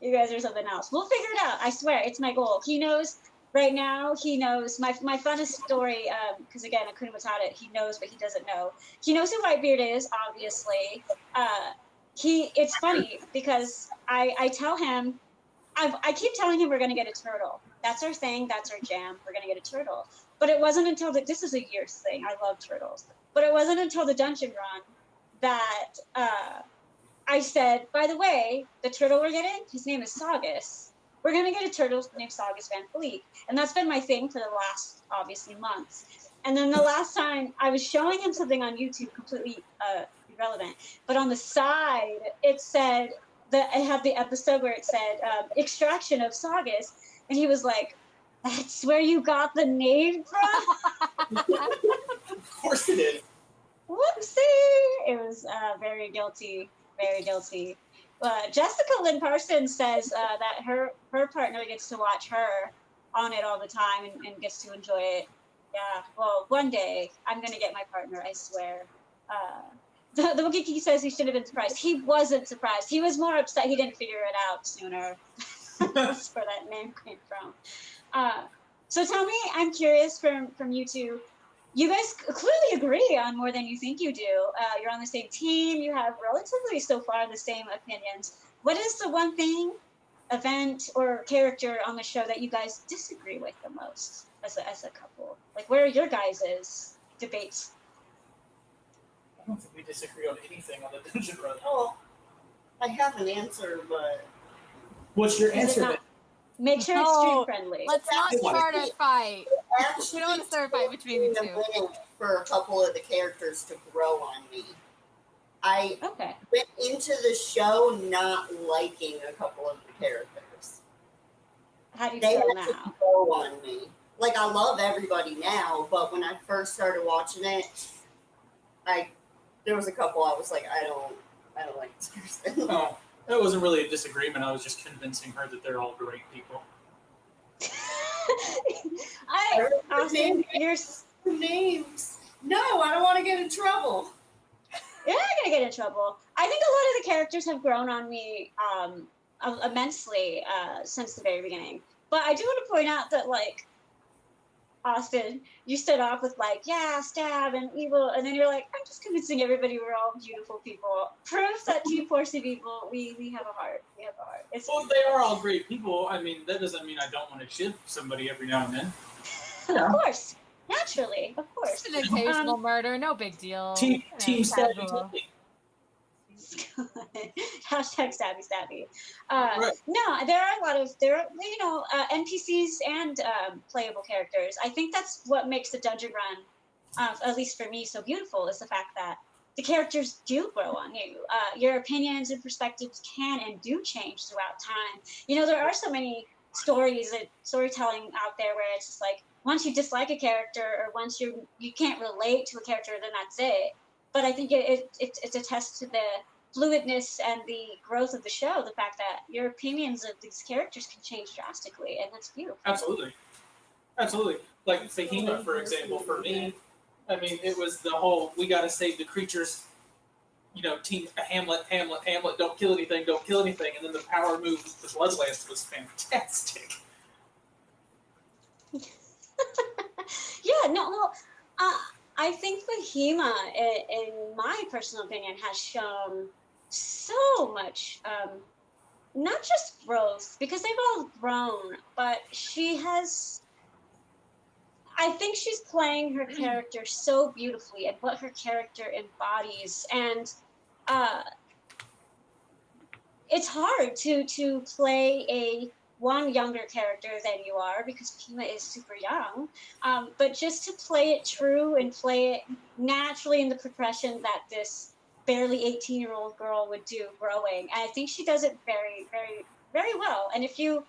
Speaker 2: You guys are something else. We'll figure it out. I swear, it's my goal. He knows right now. He knows my funnest story. Because again, Akuna Matata, he knows, but he doesn't know. He knows who Whitebeard is, obviously. It's funny because I tell him, I keep telling him we're gonna get a turtle. That's our thing. That's our jam. We're gonna get a turtle. But it wasn't until this is a year's thing. I love turtles. But it wasn't until the dungeon run that I said, by the way, the turtle we're getting, his name is Saugus. We're going to get a turtle named Saugus Van Fleet. And that's been my thing for the last, obviously, months. And then the last time I was showing him something on YouTube, completely irrelevant, but on the side, it said, it had the episode where it said, extraction of Saugus. And he was like, that's where you got the name from?
Speaker 7: Of course it is.
Speaker 2: Whoopsie! It was very guilty. Very guilty. Jessica Lynn Parsons says that her partner gets to watch her on it all the time and gets to enjoy it. Yeah, well, one day I'm going to get my partner, I swear. The Wokiki says he should have been surprised. He wasn't surprised. He was more upset he didn't figure it out sooner. That's where that name came from. So tell me, I'm curious from you two, you guys clearly agree on more than you think you do. You're on the same team. You have relatively so far the same opinions. What is the one thing, event, or character on the show that you guys disagree with the most as a couple? Like, where are your guys' debates?
Speaker 7: I don't think we disagree on anything on the Dungeon Run.
Speaker 8: Oh, I have an answer, but
Speaker 7: What's your
Speaker 2: Is it
Speaker 7: answer
Speaker 2: not-
Speaker 7: then?
Speaker 2: Make sure it's stream friendly.
Speaker 3: Let's not start a fight. We
Speaker 8: actually
Speaker 3: don't want to start a fight between the
Speaker 8: taken
Speaker 3: two.
Speaker 8: a minute for a couple of the characters to grow on me. I
Speaker 2: Okay.
Speaker 8: went into the show not liking a couple of the characters.
Speaker 2: How do you
Speaker 8: They
Speaker 2: feel
Speaker 8: had to
Speaker 2: now?
Speaker 8: grow on me. Like, I love everybody now, but when I first started watching it, there was a couple I was like, I don't like this person.
Speaker 7: Oh, that wasn't really a disagreement. I was just convincing her that they're all great people.
Speaker 2: Austin, you're
Speaker 8: Names. No, I don't want to get in trouble.
Speaker 2: you're not gonna get in trouble. I think a lot of the characters have grown on me immensely since the very beginning. But I do want to point out that, like, Austin, you start off with like, yeah, stab and evil, and then you're like, I'm just convincing everybody we're all beautiful people. Proof that Team Force of Evil, we have a heart. We have a heart. It's
Speaker 7: Well, they are all great people. I mean, that doesn't mean I don't want to shiv somebody every now and then.
Speaker 2: of course, naturally, of course.
Speaker 3: Just an occasional murder, no big deal.
Speaker 7: Team Stabby
Speaker 3: casual.
Speaker 7: Tippy.
Speaker 2: Hashtag stabby.
Speaker 7: Right.
Speaker 2: No, there are a lot of NPCs and playable characters. I think that's what makes the dungeon run, at least for me, so beautiful, is the fact that the characters do grow on you. Your opinions and perspectives can and do change throughout time. You know, there are so many stories and storytelling out there where it's just like, once you dislike a character or once you can't relate to a character, then that's it. But I think it's a test to the fluidness and the growth of the show, the fact that your opinions of these characters can change drastically, and that's beautiful.
Speaker 7: Absolutely. Like Fahima, for example, for me, I mean, it was the whole, we got to save the creatures, team Hamlet, don't kill anything, and then the power move, the Bloodlust, was fantastic.
Speaker 2: Yeah, no, I think Fahima, in my personal opinion, has shown so much, not just growth, because they've all grown, but I think she's playing her character so beautifully and what her character embodies, and it's hard to play one younger character than you are, because Fahima is super young, but just to play it true and play it naturally in the progression that this barely 18-year-old girl would do growing. And I think she does it very, very, very well. And if there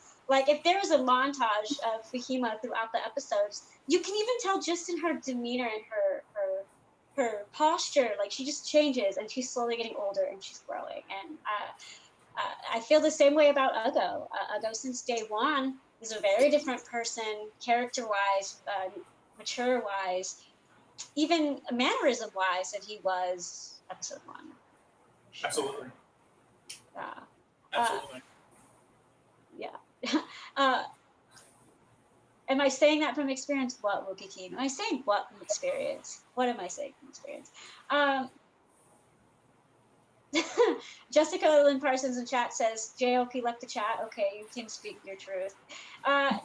Speaker 2: was a montage of Fahima throughout the episodes, you can even tell just in her demeanor and her posture, like she just changes and she's slowly getting older and she's growing. And I feel the same way about Ugo. Ugo, since day one, is a very different person, character-wise, mature-wise, even mannerism-wise, than he was episode 1. Sure.
Speaker 7: Absolutely.
Speaker 2: Absolutely. Yeah. Am I saying that from experience? What, Wokiki? Am I saying what from experience? What am I saying from experience? Jessica Lynn Parsons in chat says, JLP left the chat. Okay, you can speak your truth.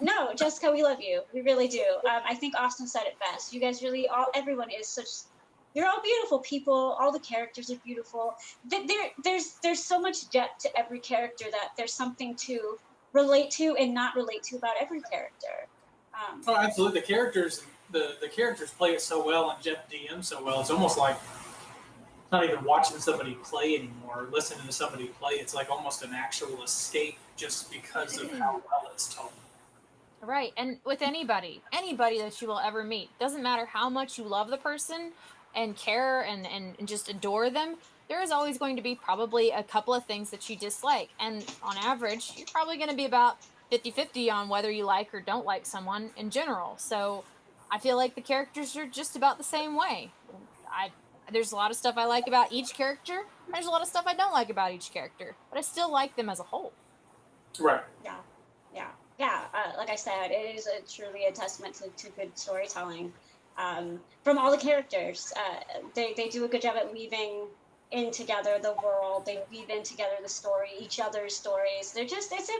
Speaker 2: No, Jessica, we love you. We really do. I think Austin said it best. You guys really, everyone is you're all beautiful people. All the characters are beautiful. There's so much depth to every character that there's something to relate to and not relate to about every character.
Speaker 7: Oh, absolutely. The characters play it so well, and Jeff DM so well. It's almost like not even watching somebody play anymore, listening to somebody play. It's like almost an actual escape just because of how well it's told.
Speaker 3: Right, and with anybody that you will ever meet, doesn't matter how much you love the person and care and just adore them, there is always going to be probably a couple of things that you dislike. And on average, you're probably going to be about 50-50 on whether you like or don't like someone in general. So I feel like the characters are just about the same way. There's a lot of stuff I like about each character. There's a lot of stuff I don't like about each character, but I still like them as a whole.
Speaker 7: Right.
Speaker 2: Yeah. Like I said, it is truly a testament to good storytelling from all the characters. They do a good job at weaving in together the world. They weave in together the story, each other's stories. It's a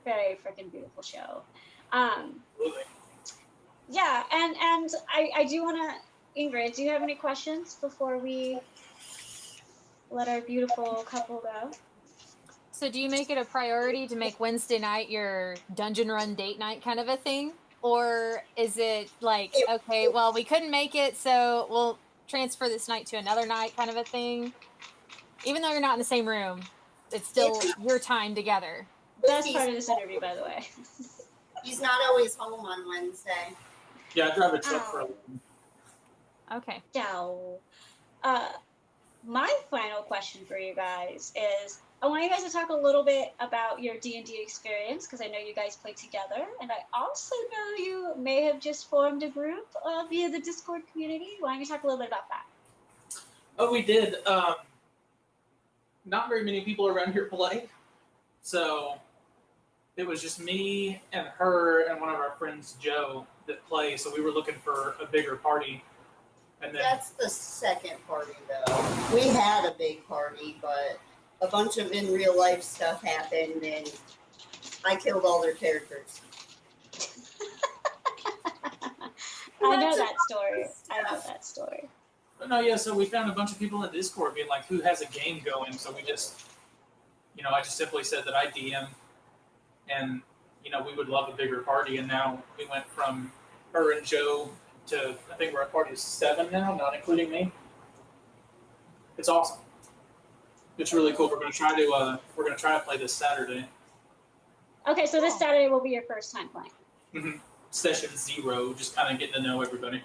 Speaker 2: very freaking beautiful show.
Speaker 7: Absolutely.
Speaker 2: Yeah, and I do want to, Ingrid, do you have any questions before we let our beautiful couple go?
Speaker 3: So do you make it a priority to make Wednesday night your dungeon run date night kind of a thing? Or is it like, okay, well, we couldn't make it, so we'll transfer this night to another night kind of a thing? Even though you're not in the same room, it's still your time together.
Speaker 2: Best part of this interview, by the way.
Speaker 8: He's not always home on Wednesday.
Speaker 7: Yeah, I drive a truck for a living.
Speaker 3: Okay.
Speaker 2: So, my final question for you guys is, I want you guys to talk a little bit about your D&D experience, because I know you guys play together, and I also know you may have just formed a group via the Discord community. Why don't you talk a little bit about that?
Speaker 7: Oh, we did. Not very many people around here play, so it was just me and her and one of our friends, Joe, that play. So we were looking for a bigger party. And then
Speaker 8: That's the second party, though. We had a big party, but a bunch of in real life stuff happened, and I killed all their characters.
Speaker 2: I know that story.
Speaker 7: But no, yeah, so we found a bunch of people in Discord being like, who has a game going? So we just, I just simply said that I DM, and, we would love a bigger party. And now we went from her and Joe to, I think we're at party 7 now, not including me. It's awesome. It's really cool. We're gonna try to play this Saturday.
Speaker 2: Okay, so this Saturday will be your first time playing.
Speaker 7: Mm-hmm. Session 0, just kind of getting to know everybody.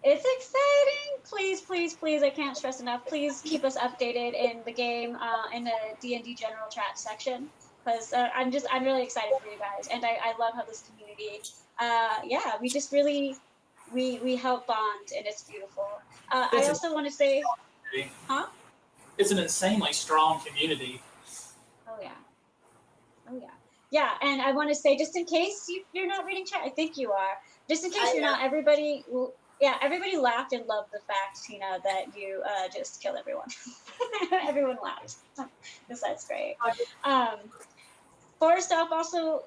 Speaker 2: It's exciting. Please, please, please, I can't stress enough. Please keep us updated in the game, in the D&D general chat section, because I'm really excited for you guys, and I love how this community, we just really, we help bond, and it's beautiful. I also want to say, huh?
Speaker 7: It's an insanely strong community.
Speaker 2: Oh yeah. Yeah, and I want to say, just in case you're not reading chat, I think you are. Just in case you're not, everybody laughed and loved the fact, Tina, that you just killed everyone. Everyone laughed. That's great. ForestElf also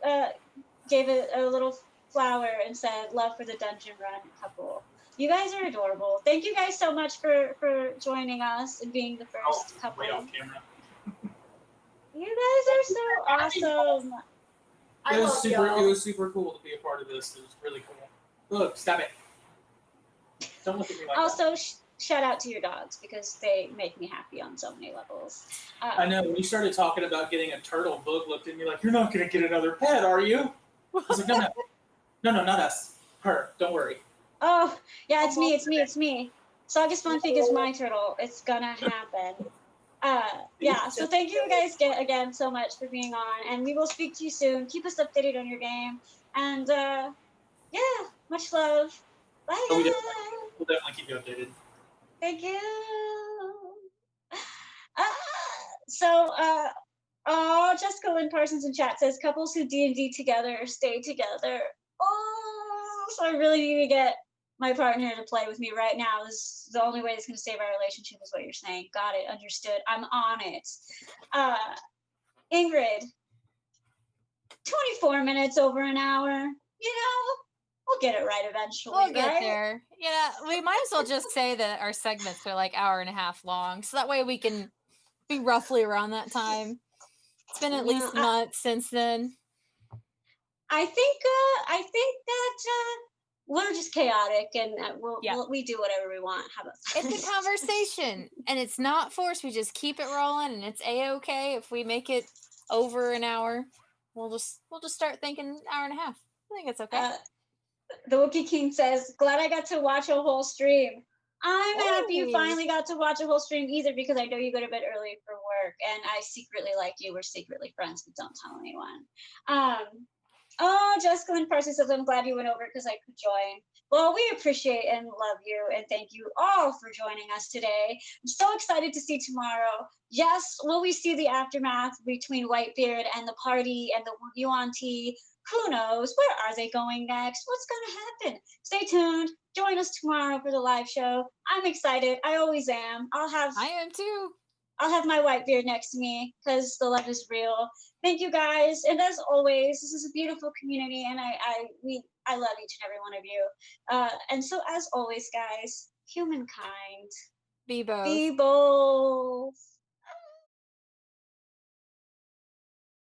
Speaker 2: gave a little flower and said, "Love for the dungeon run couple." You guys are adorable. Thank you guys so much for joining us and being the first couple.
Speaker 7: Way off camera.
Speaker 2: You guys are so awesome.
Speaker 7: It was super cool to be a part of this. It was really cool. Look, stop it. Don't look at me like
Speaker 2: also,
Speaker 7: that.
Speaker 2: Shout out to your dogs, because they make me happy on so many levels.
Speaker 7: I know. When you started talking about getting a turtle, Boog looked at me like, "You're not going to get another pet, are you?" I was like, no, not us. Her. Don't worry.
Speaker 2: Oh, yeah, it's me. Saugus Funfig is my turtle. It's gonna happen. So thank you guys again so much for being on, and we will speak to you soon. Keep us updated on your game, and much love. Bye.
Speaker 7: We'll definitely keep you updated.
Speaker 2: Thank you. Jessica Lynn Parsons in chat says couples who D&D together stay together. Oh, so I really need to get my partner to play with me right now. This is the only way that's going to save our relationship, is what you're saying. Got it. Understood. I'm on it. Ingrid, 24 minutes over an hour. We'll get it right eventually.
Speaker 3: We'll get there. Yeah, we might as well just say that our segments are like hour and a half long, so that way we can be roughly around that time. It's been at least a month since then.
Speaker 2: I think that we're just chaotic, and we do whatever we want. How about that?
Speaker 3: It's a conversation, and it's not forced. We just keep it rolling, and it's a-okay if we make it over an hour. We'll just start thinking hour and a half. I think it's okay.
Speaker 2: The Wookiee King says, "Glad I got to watch a whole stream." I'm happy you
Speaker 3: Hey.
Speaker 2: finally got to watch a whole stream either, because I know you go to bed early for work, and I secretly like you. We're secretly friends, but don't tell anyone. Oh, Jessica and Percy says, I'm glad you went over because I could join. Well, we appreciate and love you, and thank you all for joining us today. I'm so excited to see tomorrow. Yes, will we see the aftermath between Whitebeard and the party and the Yuan tea? Who knows? Where are they going next? What's going to happen? Stay tuned. Join us tomorrow for the live show. I'm excited. I always am.
Speaker 3: I am too.
Speaker 2: I'll have my Whitebeard next to me because the love is real. Thank you guys, and as always, this is a beautiful community, and I love each and every one of you. And so, as always, guys, humankind,
Speaker 3: Be both.
Speaker 2: be both.